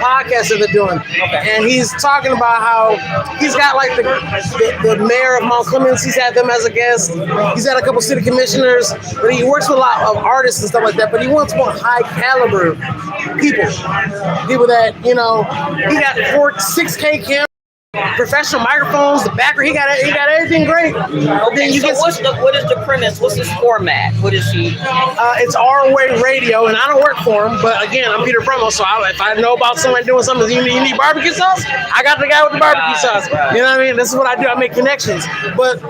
podcast that they're doing. And he's talking about how he's got like the mayor of Mount Clemens. He's had them as a guest. He's had a couple city commissioners, but he works with a lot of artists and stuff like that. But he wants more high caliber people that, you know, he got 6K cameras, professional microphones, the backer, he got everything great. Then what is the premise? What's his format? What is he? It's our way radio, and I don't work for him, but again, I'm PeterPromo, so if I know about somebody doing something, you need barbecue sauce, I got the guy with the barbecue sauce. You know what I mean? This is what I do. I make connections. But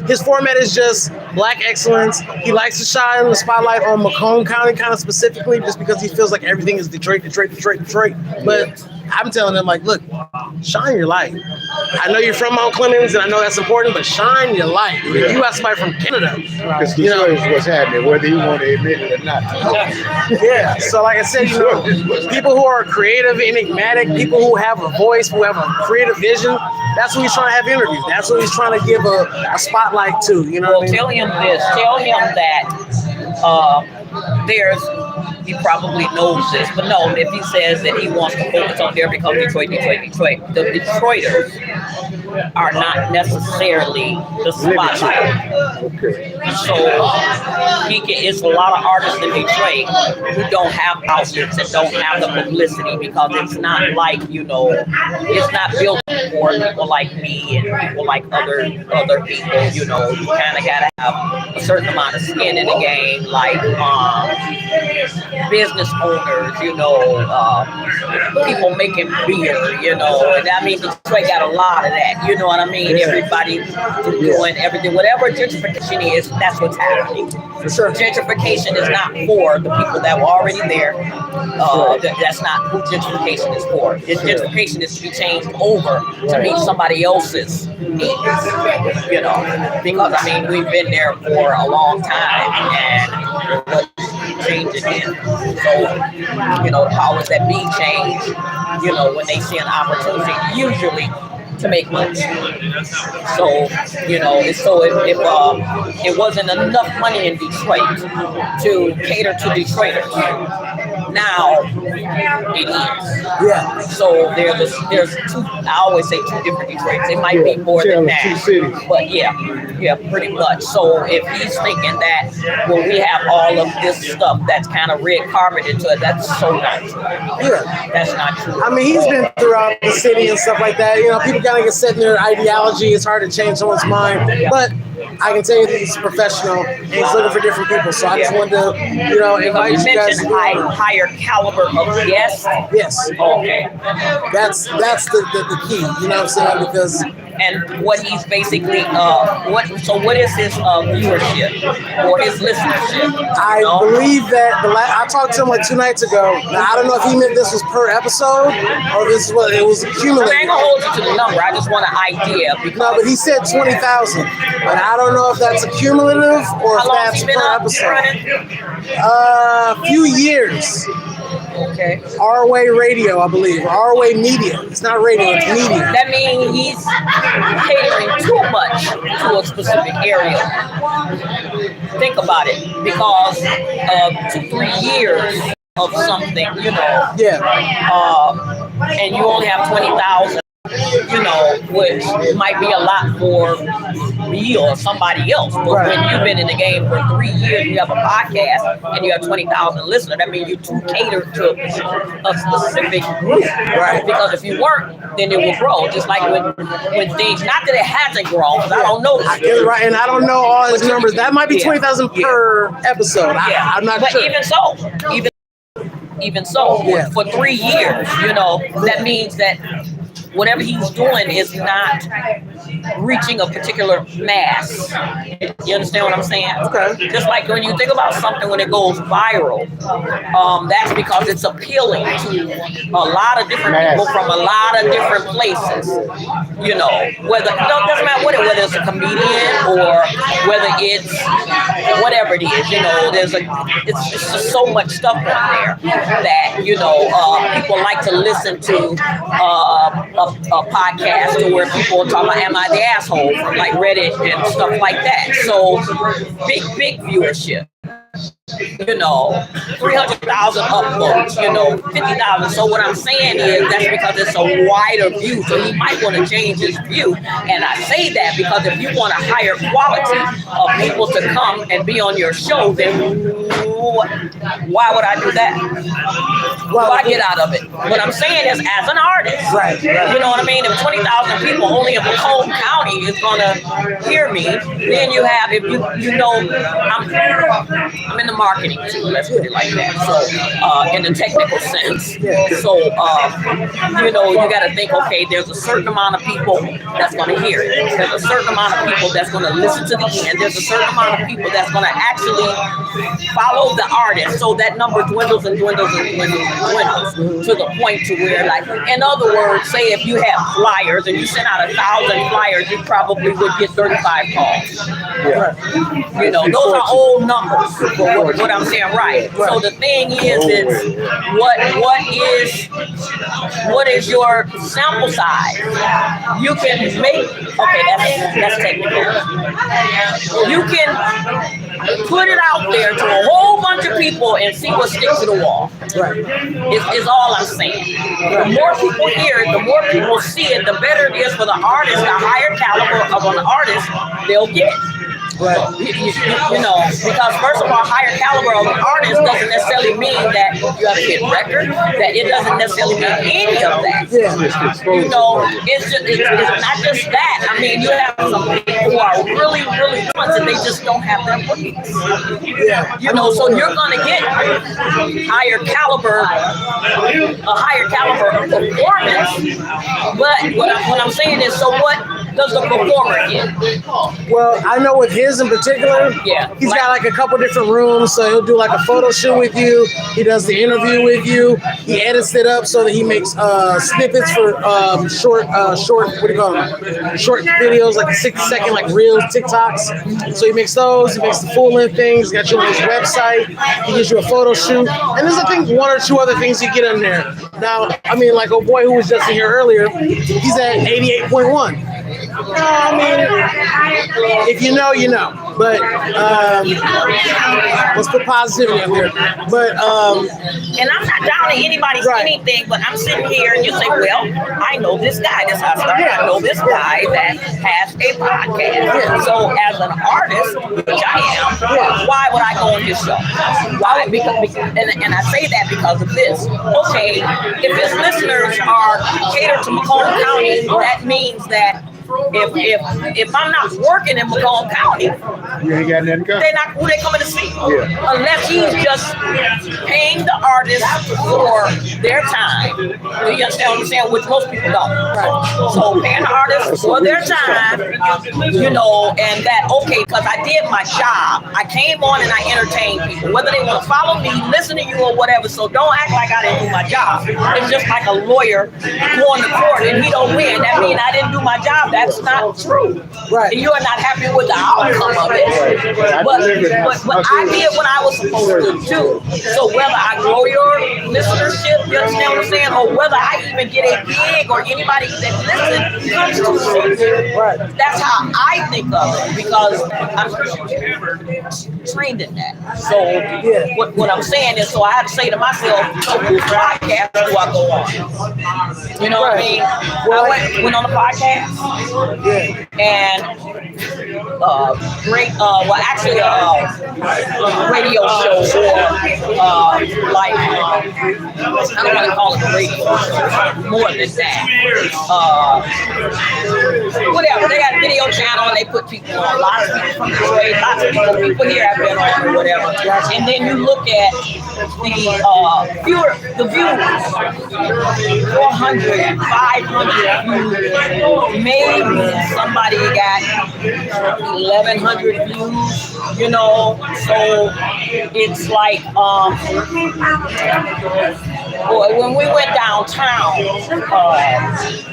his format is just black excellence. He likes to shine the spotlight on Macomb County kind of specifically just because he feels like everything is Detroit. But I'm telling him, like, look, shine your light. I know you're from Mount Clemens, and I know that's important, but shine your light. If you got somebody from Canada, Because Detroit is what's happening, whether you want to admit it or not. yeah. So like I said, people who are creative, enigmatic, people who have a voice, who have a creative vision, that's what he's trying to have interviews. That's what he's trying to give a spotlight to, you know what I mean? Tell him this. Tell him that there's, he probably knows this, but no, if he says that he wants to focus on there because Detroit, the Detroiters are not necessarily the spotlight. So it's a lot of artists in Detroit who don't have outlets and don't have the publicity because it's not like, it's not built for people like me and people like other people. You kind of gotta have a certain amount of skin in the game, like business owners, people making beer, and I mean Detroit got a lot of that. You know what I mean? Everybody doing everything, whatever gentrification is, that's what's happening. For sure. Gentrification is not for the people that were already there. That's not who gentrification is for. Gentrification is to be changed over to meet somebody else's needs. Because I mean we've been there for a long time and what's changing it. So, the powers that be change, when they see an opportunity, usually to make money. So, if it wasn't enough money in Detroit to cater to Detroiters, now it is. Yeah. So there's two. I always say two different Detroits. It might be more than that. Two cities. But yeah, pretty much. So if he's thinking that when we have all of this stuff that's kind of red carpeted to it, that's so not true. Yeah. That's not true. I mean, he's been throughout the city and stuff like that. People kind of get set in their ideology. It's hard to change someone's mind. But I can tell you that he's a professional and he's looking for different people. So I just wanted to, invite you guys. Higher caliber of guests. Yes. Okay. That's the key. You know what I'm saying? Because. And what he's basically, what is his viewership or his listenership? I believe that I talked to him like 2 nights ago. Now, I don't know if he meant this was per episode or this is what it was accumulated. I ain't gonna hold you to the number. I just want an idea. No, but he said 20,000, but I don't know if that's accumulative or if that's per episode. A few years. Okay. Our-Way Radio, I believe, or Our-Way Media. It's not radio, it's media. That means he's catering too much to a specific area. Think about it, because 2-3 years of something, Yeah. And you only have 20,000. Which might be a lot for me or somebody else. But when you've been in the game for 3 years, you have a podcast and you have 20,000 listeners, that means you cater to a specific group. Right. Because if you weren't, then it will grow. Just like when things, not that it hasn't grown, because I don't know this. Right, and I don't know all his numbers. That might be 20,000 per episode. I'm not sure. But even so, for 3 years, that means that whatever he's doing is not reaching a particular mass. You understand what I'm saying? Okay. Just like when you think about something when it goes viral, that's because it's appealing to a lot of different people from a lot of different places. Whether it doesn't matter whether it's a comedian or whether it's whatever it is. It's just so much stuff on there that people like to listen to a podcast to where people talk about "Am I the asshole?" from like Reddit and stuff like that. So big viewership. 300,000 upvotes, 50,000. So what I'm saying is that's because it's a wider view. So he might want to change his view. And I say that because if you want a higher quality of people to come and be on your show, then why would I do that? What do I get out of it? What I'm saying is, as an artist, Right. you know what I mean? If 20,000 people only in Macomb County is gonna hear me, then you have, if you know, I'm in the marketing too. Let's put it like that. So, in the technical sense, so you know, you got to think, okay, there's a certain amount of people that's gonna hear it. There's a certain amount of people that's gonna listen to the end. There's a certain amount of people that's gonna actually follow the artist. So that number dwindles and dwindles and dwindles and dwindles to the point to where, like, in other words, say if you have flyers and you send out 1,000 flyers, you probably would get 35 calls. Yeah. You know, those are old numbers. What I'm saying, right? So the thing is what is your sample size? You can make, okay, that's technical. You can put it out there to a whole bunch of people and see what sticks to the wall. Right. Is all I'm saying. The more people hear it, the more people see it, the better it is for the artist. The higher caliber of an artist they'll get. Right. You know, because first of all, higher caliber of an artist doesn't necessarily mean that you have a hit record, that it doesn't necessarily mean any of that. Yeah. You know, it's not just that. I mean, you have some people who are really, really talented, they just don't have that voice. Yeah. You know, so you're gonna get a higher caliber of performance. But what I'm saying is, so what does the performer get? Well, I know with his in particular, Yeah. he's got like a couple different rooms, so he'll do like a photo shoot with you. He does the interview with you. He edits it up so that he makes snippets for short, what do you call them? Short videos, like 60-second, like reels, TikToks. So he makes those. He makes the full-length things. He's got you on his website. He gives you a photo shoot, and there's I think one or two other things you get in there. Now, I mean, like old boy who was just in here earlier, he's at 88.1. I mean, if you know, you know. But let's put positivity out there. But and I'm not down to anybody's anything, but I'm sitting here and you say, well, I know this guy. That's how I started. I know this guy that has a podcast. So as an artist, which I am, why would I go on his show? Why? Because and I say that because of this. Okay, if his listeners are catered to Macomb County, that means that if I'm not working in Macomb County, You ain't got nothing coming. they're not who they coming to see. Yeah. Unless he's just paying the artist for their time. Do you understand what I'm saying? Which most people don't. So paying the artist for their time, you know, and that, okay, because I did my job. I came on and I entertained people, whether they want to follow me, listen to you, or whatever. So don't act like I didn't do my job. It's just like a lawyer going to court and he don't win. That means I didn't do my job. That's not true. Right. And you are not happy with the outcome of it. But I did what I was supposed to do. So whether I grow your listenership, you understand what I'm saying, or whether I even get a gig or anybody that listens comes to see, that's how I think of it, because I'm trained in that. So what I'm saying is, so I have to say to myself, so whose podcast do I go on? You know what I mean? I went on a podcast. And great, well, actually, a radio show, or like, I don't want to call it a radio show, more than that. Whatever, they got a video channel and they put people on, lots of people from Detroit, lots of people here have been on, or whatever. And then you look at the views, 400, 500 views, maybe somebody got 1,100 views, you know, so it's like, when we went downtown,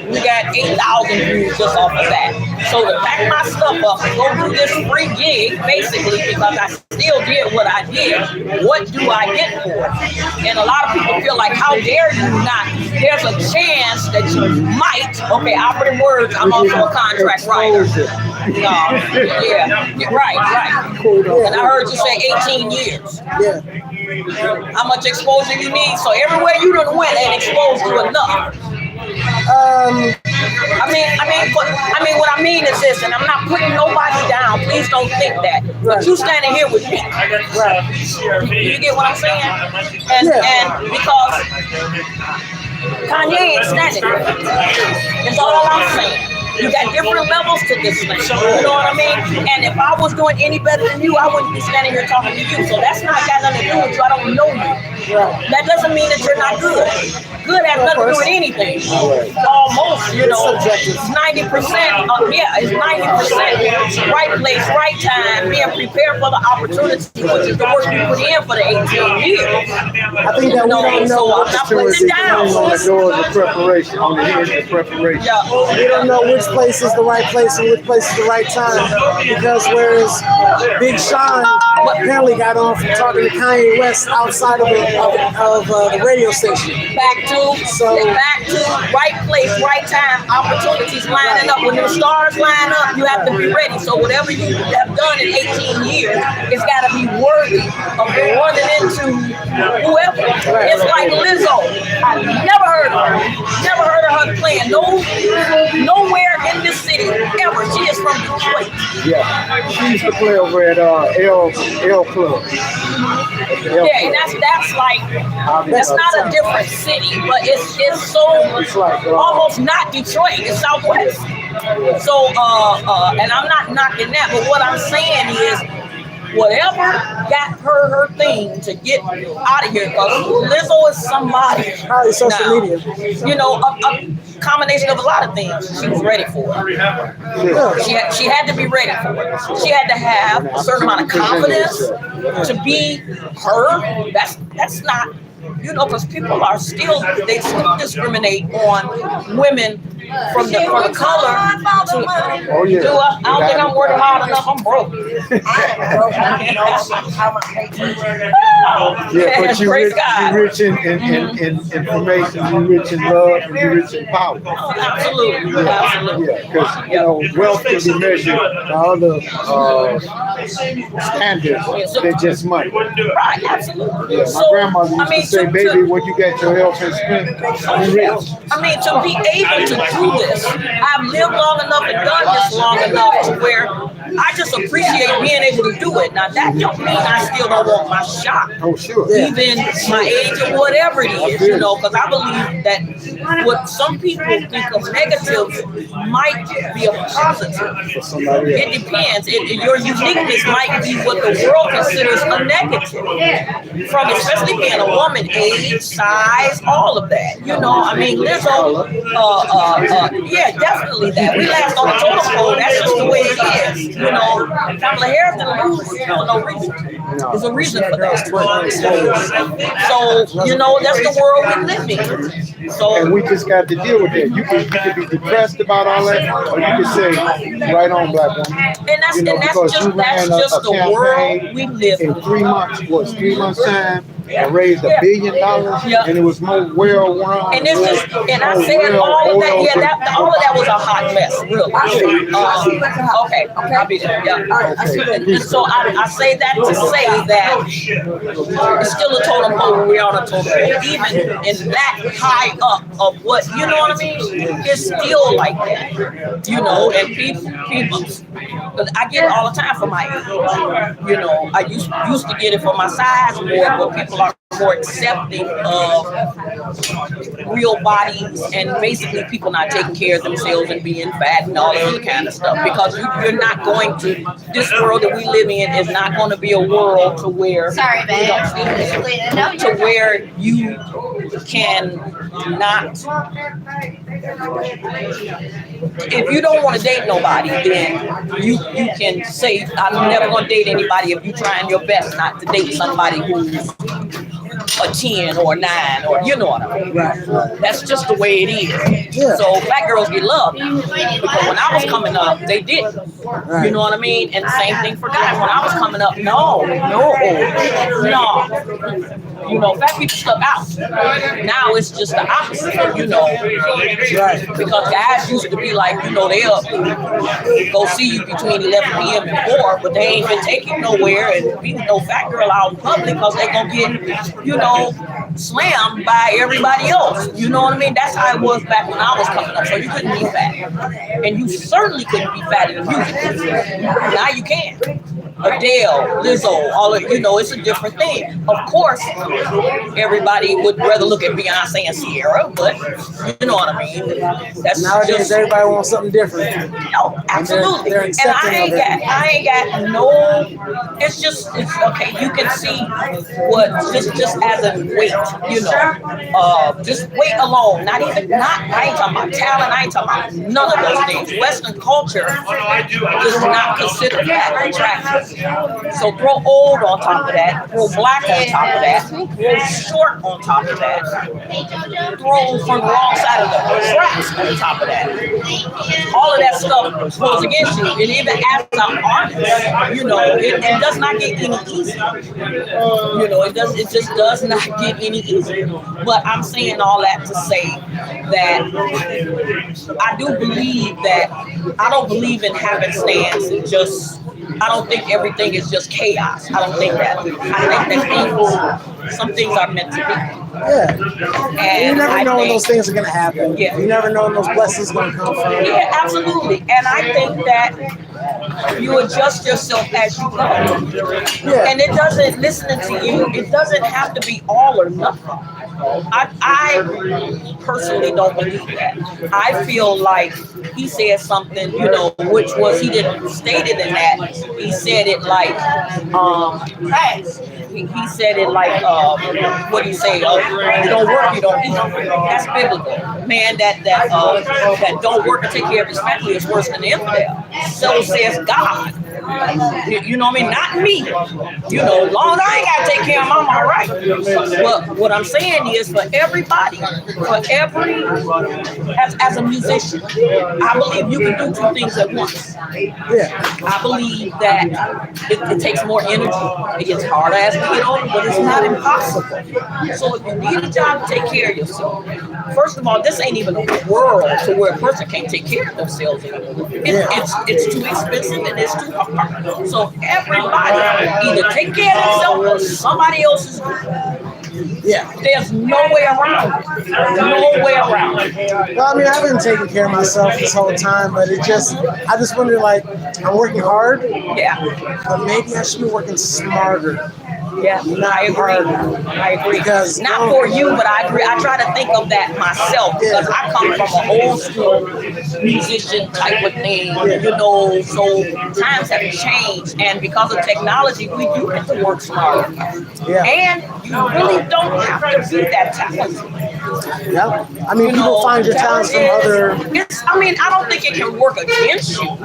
we got 8,000 views just off of that. So to back my stuff up and go do this free gig, basically, because I still did what I did, what do I get for it? And a lot of people feel like, how dare you not? There's a chance that you might, okay, operative words, I'm also a contract writer. Right. And I heard you say 18 years. yeah. How much exposure you need? So everywhere you done went ain't exposed you enough. What I mean is this, and I'm not putting nobody down. Please don't think that. But you standing here with me. You get what I'm saying? And because Kanye ain't standing there. That's all I'm saying. You got different levels to this thing. You know what I mean? And if I was doing any better than you, I wouldn't be standing here talking to you. So that's not got nothing to do with you. I don't know you. That doesn't mean that you're not good. Good has nothing to do with anything. Almost, 90%. It's 90% right place, right time, being prepared for the opportunity, which is the work you put in for the 18 years. I think that we don't know so I'm not putting it down. On the doors of preparation, on the heels of preparation. Yeah. We don't know which place is the right place and which place is the right time, because whereas Big Sean apparently got on from talking to Kanye West outside of the radio station. Back to right place, right time, opportunities lining up. When the stars line up, you have to be ready. So whatever you have done in 18 years, it's got to be worthy of running into whoever. It's like Lizzo. I never heard of her playing nowhere in this city ever. She is from Detroit. Yeah, she used to play over at L Club. Yeah, and that's like that's not a different city, but it's so almost not Detroit. It's Southwest. So and I'm not knocking that, but what I'm saying is, whatever got her thing to get out of here, because Lizzo is somebody. Probably social media. A combination of a lot of things she was ready for. She had to be ready for it. She had to have a certain amount of confidence to be her. That's not, because people are still discriminate on women from the color to, I don't think I'm working hard enough. I'm broke. Yeah, but you're rich in information, you're rich in love, and you're rich in power. Absolutely. Yeah, because wealth can be measured by other standards than just money. Right, absolutely. Yeah, my grandmother used to say, baby, when you get your health and strength, you're rich. To be able to do this, I've lived long enough and done this long enough to where I just appreciate being able to do it. Now, that don't mean I still don't want my shot. Oh, sure. Even my age or whatever it is, because I believe that what some people think of negatives might be a positive. It depends. Your uniqueness might be what the world considers a negative. From especially being a woman, age, size, all of that. Lizzo, yeah, definitely that. We last on the totem pole. That's just the way it is. Kamala Harris didn't lose for no reason. There's a reason for that. So, that's the world we live in. So, and we just got to deal with that. You can be depressed about all that, or you can say, right on, black woman. And that's just the world we live in. In 3 months time, and raised $1 billion, and it was more well-run. And it's just, and I said all of that, all of that was a hot mess, really. Okay, I'll be there. Yeah. And so I say that to say that it's still a totem pole when we're on a totem pole. Even in that high up of what, you know what I mean? It's still like that. And people, I get it all the time for my age. I used to get it for my size more, but people are more accepting of real bodies and basically people not taking care of themselves and being fat and all that kind of stuff, because you're not going to, this world that we live in is not going to be a world to where to where you can not, if you don't want to date nobody, then you can say, I'm never going to date anybody if you're trying your best not to date somebody who's a 10 or a 9, or you know what I mean. That's just the way it is. Yeah. So black girls get loved now. Because when I was coming up, they didn't. You know what I mean? And the same thing for guys. When I was coming up, no. Fat people stuck out. Now it's just the opposite, Because guys used to be like, they'll go see you between 11 p.m. and 4, but they ain't been taken nowhere. And people know fat girl out in public because they gonna get, slammed by everybody else. You know what I mean? That's how it was back when I was coming up. So you couldn't be fat, and you certainly couldn't be fat in the music business. Now you can. Adele, Lizzo, all of it's a different thing. Of course, everybody would rather look at Beyonce and Sierra, but you know what I mean. That's Nowadays, just, everybody wants something different. no, absolutely. They're And accepting of it. I ain't got no. It's okay. You can see what just as a weight, just weight alone. I ain't talking about talent. I ain't talking about none of those things. Western culture does not consider that attractive. So throw old on top of that, throw black on top of that, throw short on top of that, throw from the wrong side of the tracks on top of that. All of that stuff goes against you. And even as an artist, it does not get any easier. It just does not get any easier. But I'm saying all that to say that I do believe that I don't believe in happenstance and just. I don't think everything is just chaos. I don't think that. I think that some things are meant to be. Yeah. And you never know when those things are going to happen. Yeah. You never know when those blessings are going to come from. Yeah, absolutely. And I think that you adjust yourself as you go. Yeah. And listening to you, it doesn't have to be all or nothing. I personally don't believe that. I feel like he said something, which was he didn't state it in that. He said it like, he said it like, what do you say? You don't work, you don't eat. That's biblical. Man, that don't work and take care of his family is worse than the infidel. So says God. You know what I mean? Not me. Long as I ain't got to take care of mama, all right. But what I'm saying is for everybody, as a musician, I believe you can do two things at once. Yeah. I believe that it takes more energy. It gets harder as we get older, but it's not impossible. So if you need a job to take care of yourself, first of all, this ain't even a world to where a person can't take care of themselves anymore. It's too expensive and it's too hard. So everybody either take care of themselves or somebody else is doing it. Yeah. There's no way around it. No way around it. Well, I mean, I've been taking care of myself this whole time, but I just wonder, I'm working hard. Yeah. But maybe I should be working smarter. Yeah, I agree. Because not for you, but I agree. I try to think of that myself because I come from an old school musician type of thing, so times have changed, and because of technology, we do have to work smarter. Yeah. And you really don't have to be that talented. Yeah. I mean, people find your talents from other. I don't think it can work against you.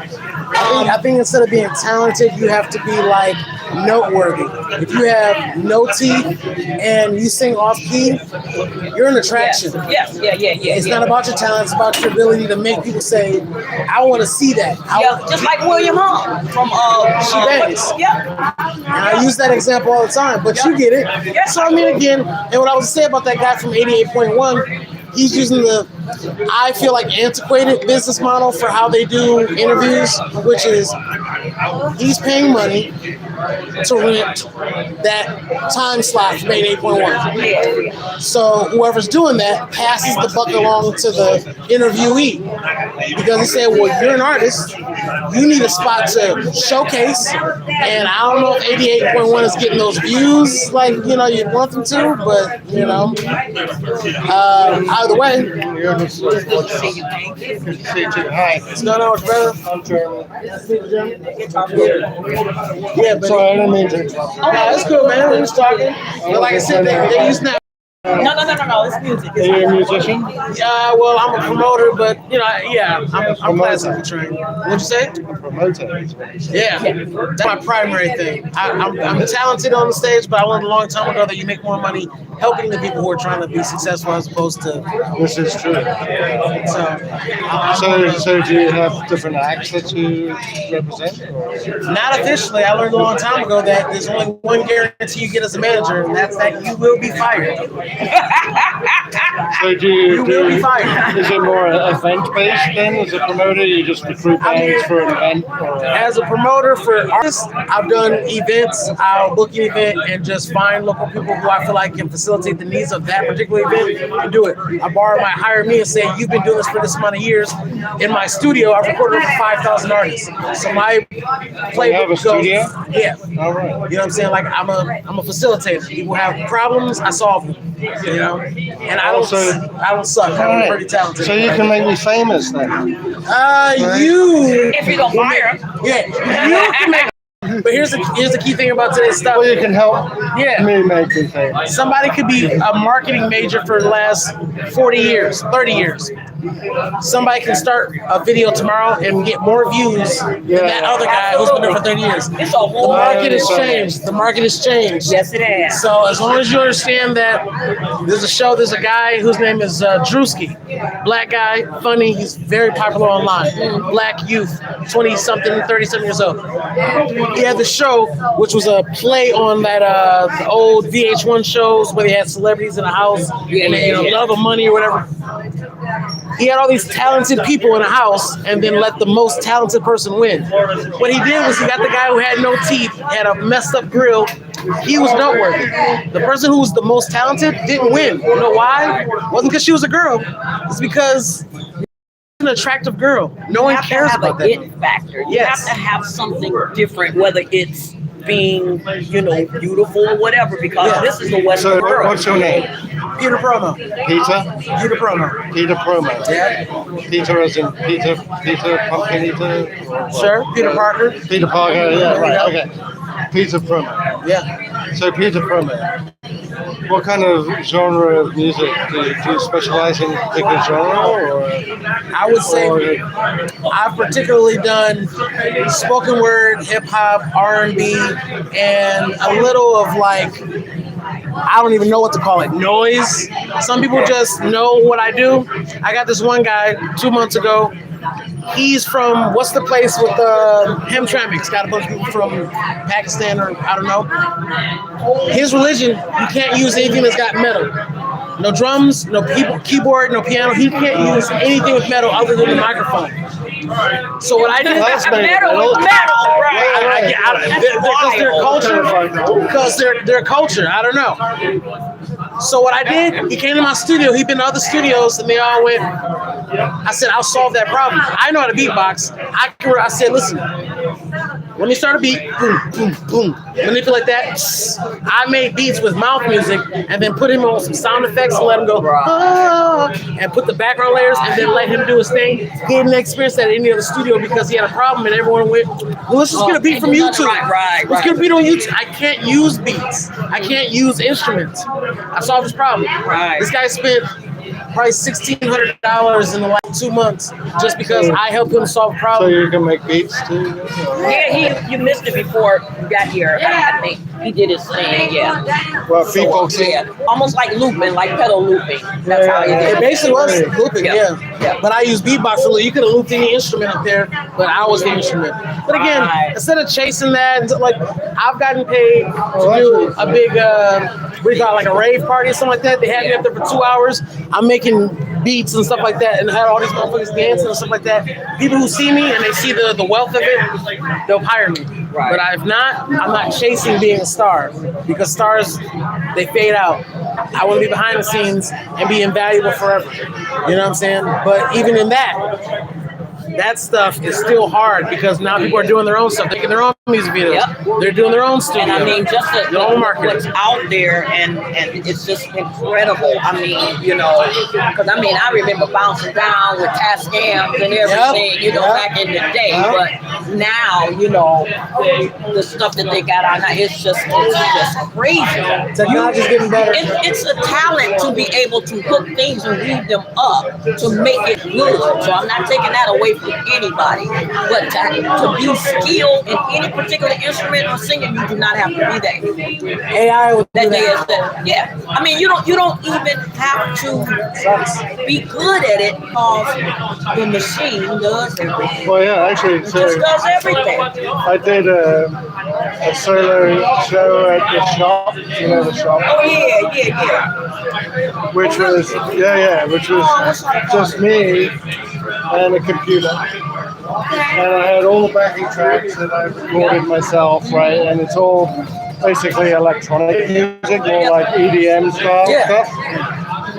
I think instead of being talented, you have to be noteworthy. If you have no teeth and you sing off key, you're an attraction. Yes. It's not about your talent, it's about your ability to make people say, I want to see that. Just like William Hung from She Bangs. Yeah. And I use that example all the time, but you get it. So again, and what I was saying about that guy from 88.1, he's using the, I feel like, antiquated business model for how they do interviews, which is he's paying money to rent that time slot from 88.1. So whoever's doing that passes the buck along to the interviewee. Because he said, well, you're an artist, you need a spot to showcase, and I don't know if 88.1 is getting those views you'd want them to, but either way. Hi. What's going on, brother? I'm Jeremy. Yeah, but Sorry, I didn't mean to. that's cool, man. We're just talking. But like I said, they use that. No, it's music. Are you a musician? Yeah, well, I'm a promoter, but I'm classically trained. What'd you say? A promoter. Yeah, that's my primary thing. I'm talented on the stage, but I learned a long time ago that you make more money helping the people who are trying to be successful as opposed to. This is true. So do you have different acts that you represent? Or? Not officially. I learned a long time ago that there's only one guarantee you get as a manager, and that's that you will be fired. So do you You will be fired. Is it more event-based then as a promoter? You just recruit bands for an event? Or? As a promoter for artists, I've done events. I'll book an event and just find local people who I feel like can facilitate the needs of that particular event and do it. A bar might hire me and say, you've been doing this for this amount of years. In my studio, I've recorded over 5,000 artists. So my playbook goes, studio? Yeah. All right. You know what I'm saying? Like I'm a facilitator. People have problems, I solve them. You know? And I don't suck. I'm pretty talented. So you can make me famous then? If you don't fire him. Yeah, you can make. But here's the key thing about today's stuff. Well, you can help me make me famous. Somebody could be a marketing major for the last 40 years, 30 years. Somebody can start a video tomorrow and get more views than that other guy who's been there for 30 years. It's a whole The market has changed. The market has changed. Yes, it has. So as long as you understand that there's a guy whose name is Drewski. Black guy, funny, he's very popular online. Black youth, 20-something, 30-something years old. He had the show, which was a play on that the old VH1 shows where they had celebrities in a house and they love of money or whatever. He had all these talented people in a house and then let the most talented person win. What he did was he got the guy who had no teeth, had a messed up grill. He was noteworthy. The person who was the most talented didn't win. You know why? It wasn't because she was a girl. It's because an attractive girl. No one cares about that. You have to have a it factor. You have to have something different, whether it's being, beautiful or whatever, because this is the Western world. What's your name? PeterPromo. Peter? PeterPromo. PeterPromo. Yeah. Peter as in Peter Pumpkin Eater? Sure. Peter Parker. Peter Parker, yeah, right, okay. PeterPromo. Yeah. So PeterPromo. What kind of genre of music do you specialize in? A particular genre, or I would say I've particularly done spoken word, hip hop, R&B, and a little of I don't even know what to call it, noise. Some people just know what I do. I got this one guy 2 months ago. He's from, what's the place with Hamtramck's? Got a bunch of people from Pakistan or I don't know. His religion, you can't use anything that's got metal. No drums, no keyboard, no piano. He can't use anything with metal other than the microphone. So what I did, Metal with metal, right? Because their culture, I don't know. So what I did, he came to my studio. He'd been to other studios, and they all went. I said, I'll solve that problem. I know how to beatbox. I said, listen, when you start a beat, boom, boom, boom, manipulate that. I made beats with mouth music, and then put him on some sound effects and let him go, and put the background layers, and then let him do his thing. He didn't experience that in any other studio because he had a problem, and everyone went, well, let's just get a beat from YouTube. Let's get a beat on YouTube. I can't use beats. I can't use instruments. I solved this problem. This guy spent probably $1,600 in 2 months just because I helped him solve a problem. So you can make beats too? Yeah, you missed it before you got here. I think he did his thing, Well, beatboxing? almost like looping, like pedal looping. That's how he did It it. basically was looping, yeah. But I use beatbox. So you could have looped any instrument up there, but I was the instrument. But again, instead of chasing that, I've gotten paid to do a big, like a rave party or something like that. They had me up there for 2 hours. I'm making beats and stuff like that, and had all these motherfuckers dancing and stuff like that. People who see me and they see the wealth of it, they'll hire me. But I'm not chasing being a star, because stars, they fade out. I want to be behind the scenes and be invaluable forever. You know what I'm saying? But even in that stuff is still hard, because now people are doing their own stuff. They're making their own music videos. Yep. They're doing their own studio. And I mean, just their own marketing. what's out there, and it's just incredible. I mean, because I remember bouncing down with Tascams and everything, back in the day. But now, the stuff that they got on now, it's just crazy. Technology's getting better. It's a talent to be able to hook things and read them up to make it good. So I'm not taking that away with anybody. But to be skilled in any particular instrument or singing, you do not have to be that. AI would do That that. is that. Yeah. I mean, you don't even have to be good at it because the machine does everything. Well, yeah, actually, It just does everything. I did a solo show at the shop, you know, the shop. Oh yeah. Which was just me and a computer, and I had all the backing tracks that I recorded myself, right? And it's all basically electronic music, more like EDM style stuff.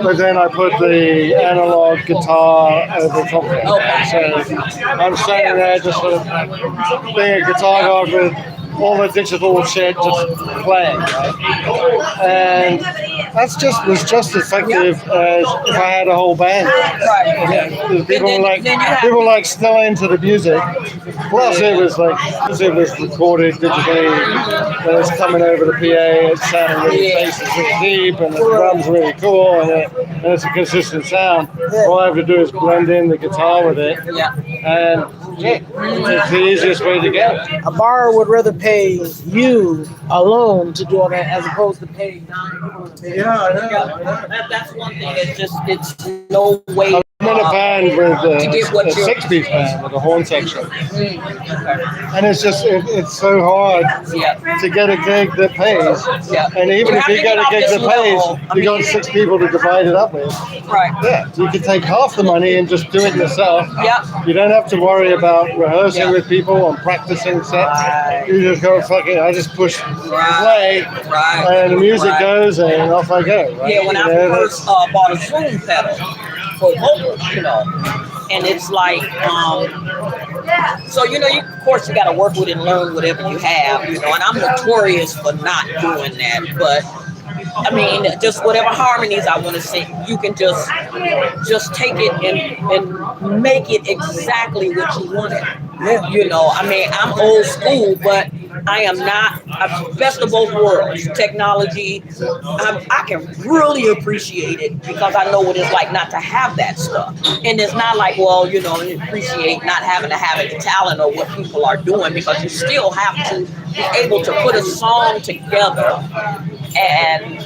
But then I put the analog guitar over top of it. So I'm standing there just sort of being a guitar god with all the digital shit just playing, right? And that's was just effective as if I had a whole band. Right. People like still into the music. Plus it was recorded digitally. It was coming over the PA. It sounded really bass and deep, and the drums really cool, and it's a consistent sound. All I have to do is blend in the guitar with it, and it's the easiest way to get it. A bar would rather pay you alone to do all that as opposed to paying 9 people. Yeah, I know. That's one thing. It's no way. I'm in a band with a 6-piece band with a horn section. And it's just, it's so hard to get a gig that pays. And even if you get a gig that pays, you got 6 people to divide it up with. Right. Yeah, so you can take half the money and just do it yourself. Yeah. You don't have to worry about rehearsing with people and practicing sets. You just go, fuck it, I just push play, and the music goes, and off I go. Right? Yeah, when I first bought a Zoom pedal for vocals, you know, and it's like, so, you know, of course you got to work with it and learn whatever you have, you know, and I'm notorious for not doing that, but I mean, just whatever harmonies I want to sing, you can just take it and make it exactly what you want it. Yeah. You know, I mean, I'm old school, but I am not best of both worlds. Technology, I can really appreciate it because I know what it's like not to have that stuff. And it's not like, well, you know, you appreciate not having to have any talent or what people are doing, because you still have to be able to put a song together and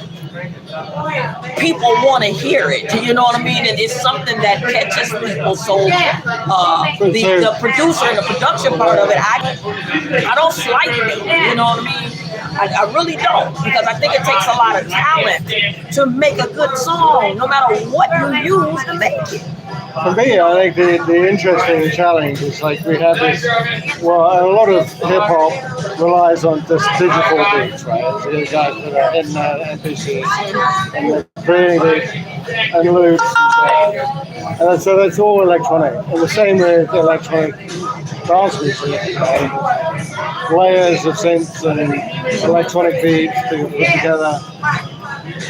people want to hear it, you know what I mean? And it's something that catches people. So the producer and the production part of it, I don't slight it, you know what I mean? I really don't, because I think it takes a lot of talent to make a good song, no matter what you use to make it. For me, I think the interesting challenge is like we have this, well, a lot of hip hop relies on this digital beats, right? So you guys put a hidden MPCs and they're creating beats and loops and stuff. And so that's all electronic. And the same with electronic dance music, right? Layers of synths and electronic beats to put together.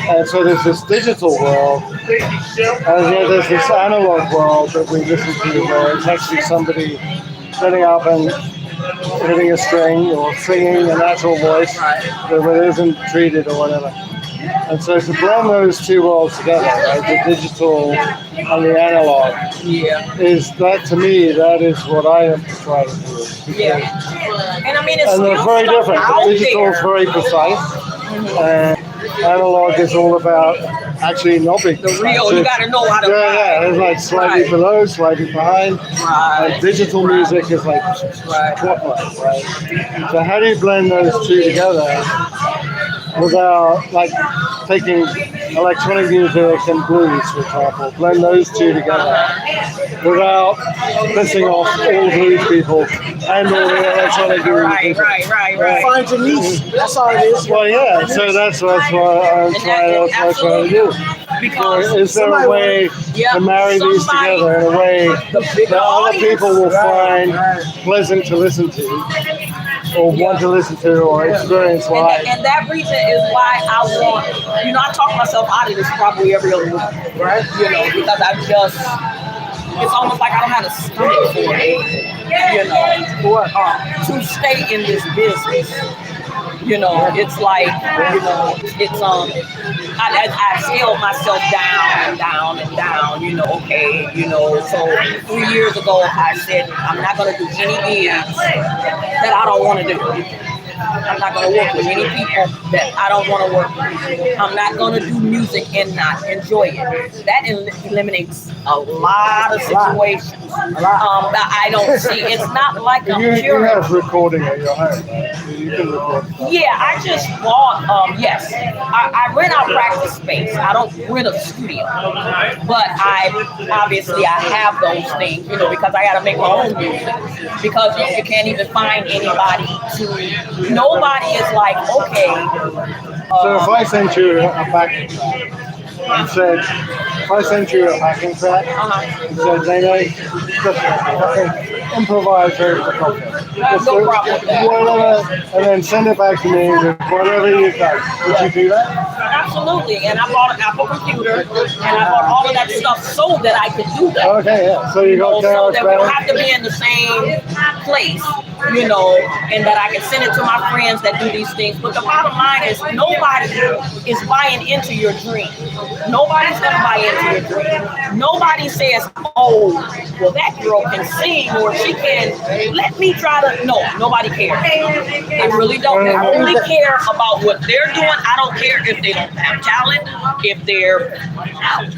And so there's this digital world, and then there's this analog world that we listen to where it's actually somebody getting up and hitting a string or singing a natural voice that isn't treated or whatever. And so to blend those two worlds together, right, the digital and the analog, is that, to me, that is what I have to try to do. And I mean, it's they're very different. The digital is very precise, and analog is all about actually not being the real. You got to know how to. It's like slightly below, slightly behind. And digital music is like spotlight, right? So how do you blend those two together without like taking electronic music and blues, for example, blend those two together without pissing off all the blues people and all the electronic music. Right. Find your niche. That's all it is. Well, yeah. So that's what I'm trying to do. Because is there a way to marry these together in a way that other people will find pleasant to listen to, or want to listen to, or experience live? And that reason is why I want, you know, I talk myself out of this probably every other week, right? You know, because it's almost like I don't have a stomach for it, you know, to stay in this business. You know, it's like, you know, I scaled myself down and down and down, okay, so 3 years ago I said I'm not going to do any gigs that I don't want to do. I'm not going to work with any people that I don't want to work with. I'm not going to do music and not enjoy it. That eliminates a lot of situations that I don't see. It's not like I'm You curious. have recording at your home, right? You can record stuff. Yeah, I just bought, yes, I rent out practice space. I don't rent a studio. But I have those things, because I got to make my own music. Because you can't even find anybody nobody is like, okay. So if I sent you a backing track and said, and said, Zane, just improvise over the content. No problem with that. Whatever, and then send it back to me with whatever you've done. Would you do that? Absolutely, and I bought an Apple computer, and I bought all of that stuff so that I could do that. Okay, yeah. So you got so that we don't have to be in the same place, and that I can send it to my friends that do these things. But the bottom line is nobody is buying into your dream. Nobody's gonna buy into your dream. Nobody says, oh, well, that girl can sing or she can, let me try to, no, nobody cares. I really don't. I only care about what they're doing. I don't care if they don't have talent, if they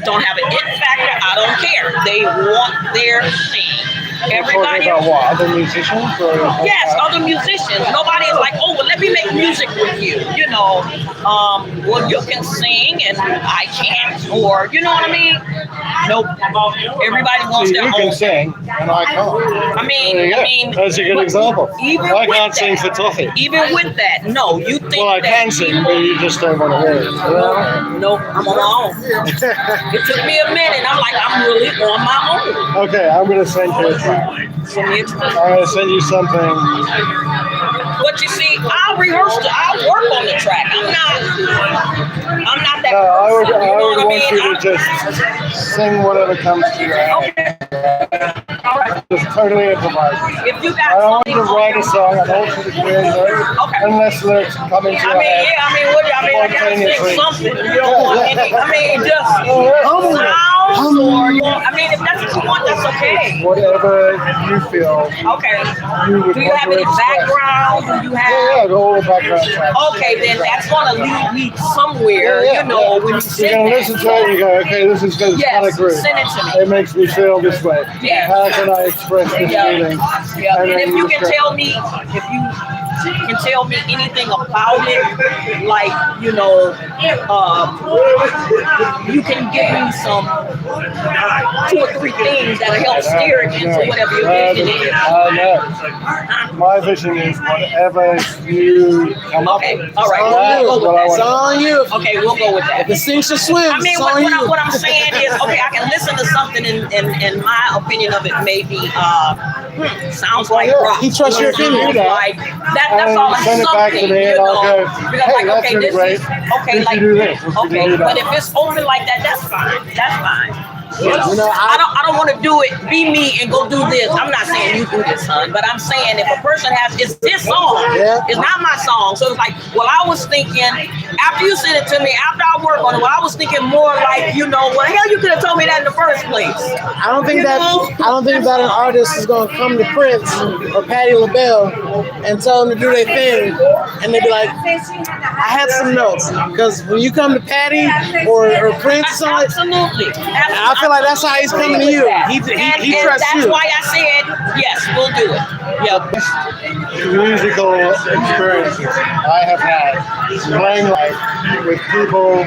don't have an it factor, I don't care. They want their thing. Everybody. Talking about what? Other musicians? Yes, other musicians. Nobody is like, oh, well, let me make music with you. Well, you can sing and I can't, or you know what I mean? Nope. Everybody wants their own. You can sing and I can't. I mean, that's a good example. Even I can't sing for Toffee. Even with that, no, you think. Well, I can sing, but you just don't want to hear it. Nope, I'm on my own. It took me a minute. I'm like, I'm really on my own. Okay, I'm gonna send you a track. Send me a track. I'm gonna send you something. But you see, I'll rehearse I'll work on the track. I'm not that person. I would want I you to just sing whatever comes to your head. Okay. All right. Just totally improvise. If you got I don't want you to write a song. I don't want you to create it. Okay. Unless lyrics come into your head. I gotta sing something. You don't want any, just sounds or, if that's what you want, that's okay. Whatever you feel. Okay. Do you have any background? Do you have? Yeah, the whole background track. Okay, then that's gonna lead me somewhere, when you sit You're gonna listen to it and you go, okay, this is good. Yes, Kind of groove. send it to me. It makes me feel this way. Yeah. How can I express this feeling? Yeah. And if you can tell me, anything about it, like, you can give me some 2 or 3 things that'll help steer it into whatever your vision is. No. My vision is whatever you come up with. All right. It's on you. Okay, we'll go with that. If the sink should swim, what I'm saying is, okay, I can listen to something and my opinion of it may be, sounds like rock. He trusts your opinion. Like, that's all. Send it back to me and I'll go, hey, that's really great. Okay, like, do this. Okay, but if it's open like that, that's fine. That's fine. I don't want to do it, be me and go do this. I'm not saying you do this, son, but I'm saying if a person it's this song, it's not my song. So it's like, well, I was thinking, after you sent it to me, after I work on it, I was thinking more like, well, hell, you could have told me that in the first place. I don't think that an artist is gonna come to Prince or Patti LaBelle and tell them to do their thing, and they be like, I have some notes, because when you come to Patti or Prince or something, absolutely. I feel like that's how he's coming to you. He trusts you. That's why I said, yes, we'll do it. Yep. Musical experiences I have had playing live with people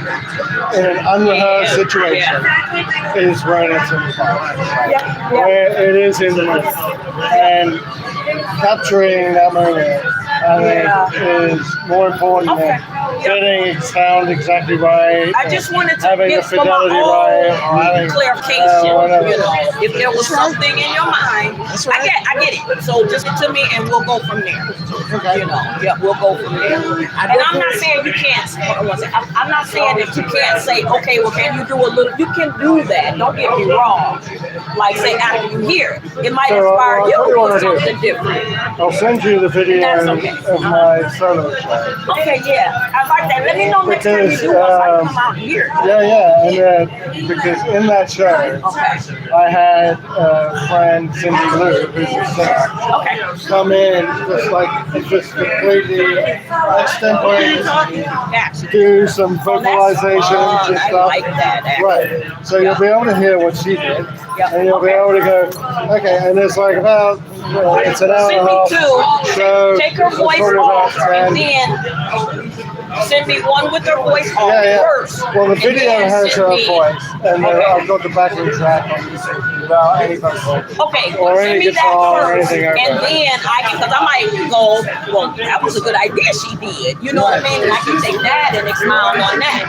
in an unrehearsed situation is when it's in the fun. Where it is in the moment. And capturing that moment, I think, is more important than getting it sound exactly right. I just wanted to having get the fidelity right, clarification. If there was something in your mind, I get it. So just to me, and we'll go from there. Okay. We'll go from there. And I'm not saying you can't. I'm not saying that you can't say, okay, well, can you do a little? You can do that. Don't get me wrong. Like, say, after you hear it, it might inspire you to do something different. I'll send you the video of my solo show. Okay, yeah. if I say, let me know next time you do one, so I can come out here. Yeah, and then because in that show, I had a friend, Cindy Lou, who's a singer, come in just completely extemporaneously do some vocalizations and stuff. I like that, actually. Right. So you'll be able to hear what she did, and you'll be able to go, okay, and it's like about, it's an hour and a half show. Take her voice off, and then send me one with her voice off first. Well, the video has her voice, and then I've got the backing track on without any vocal. Okay, or send any me guitar that or first, anything like and that. then I can, because I might go, well, that was a good idea she did. You know what I mean? And I can take that and expound on that.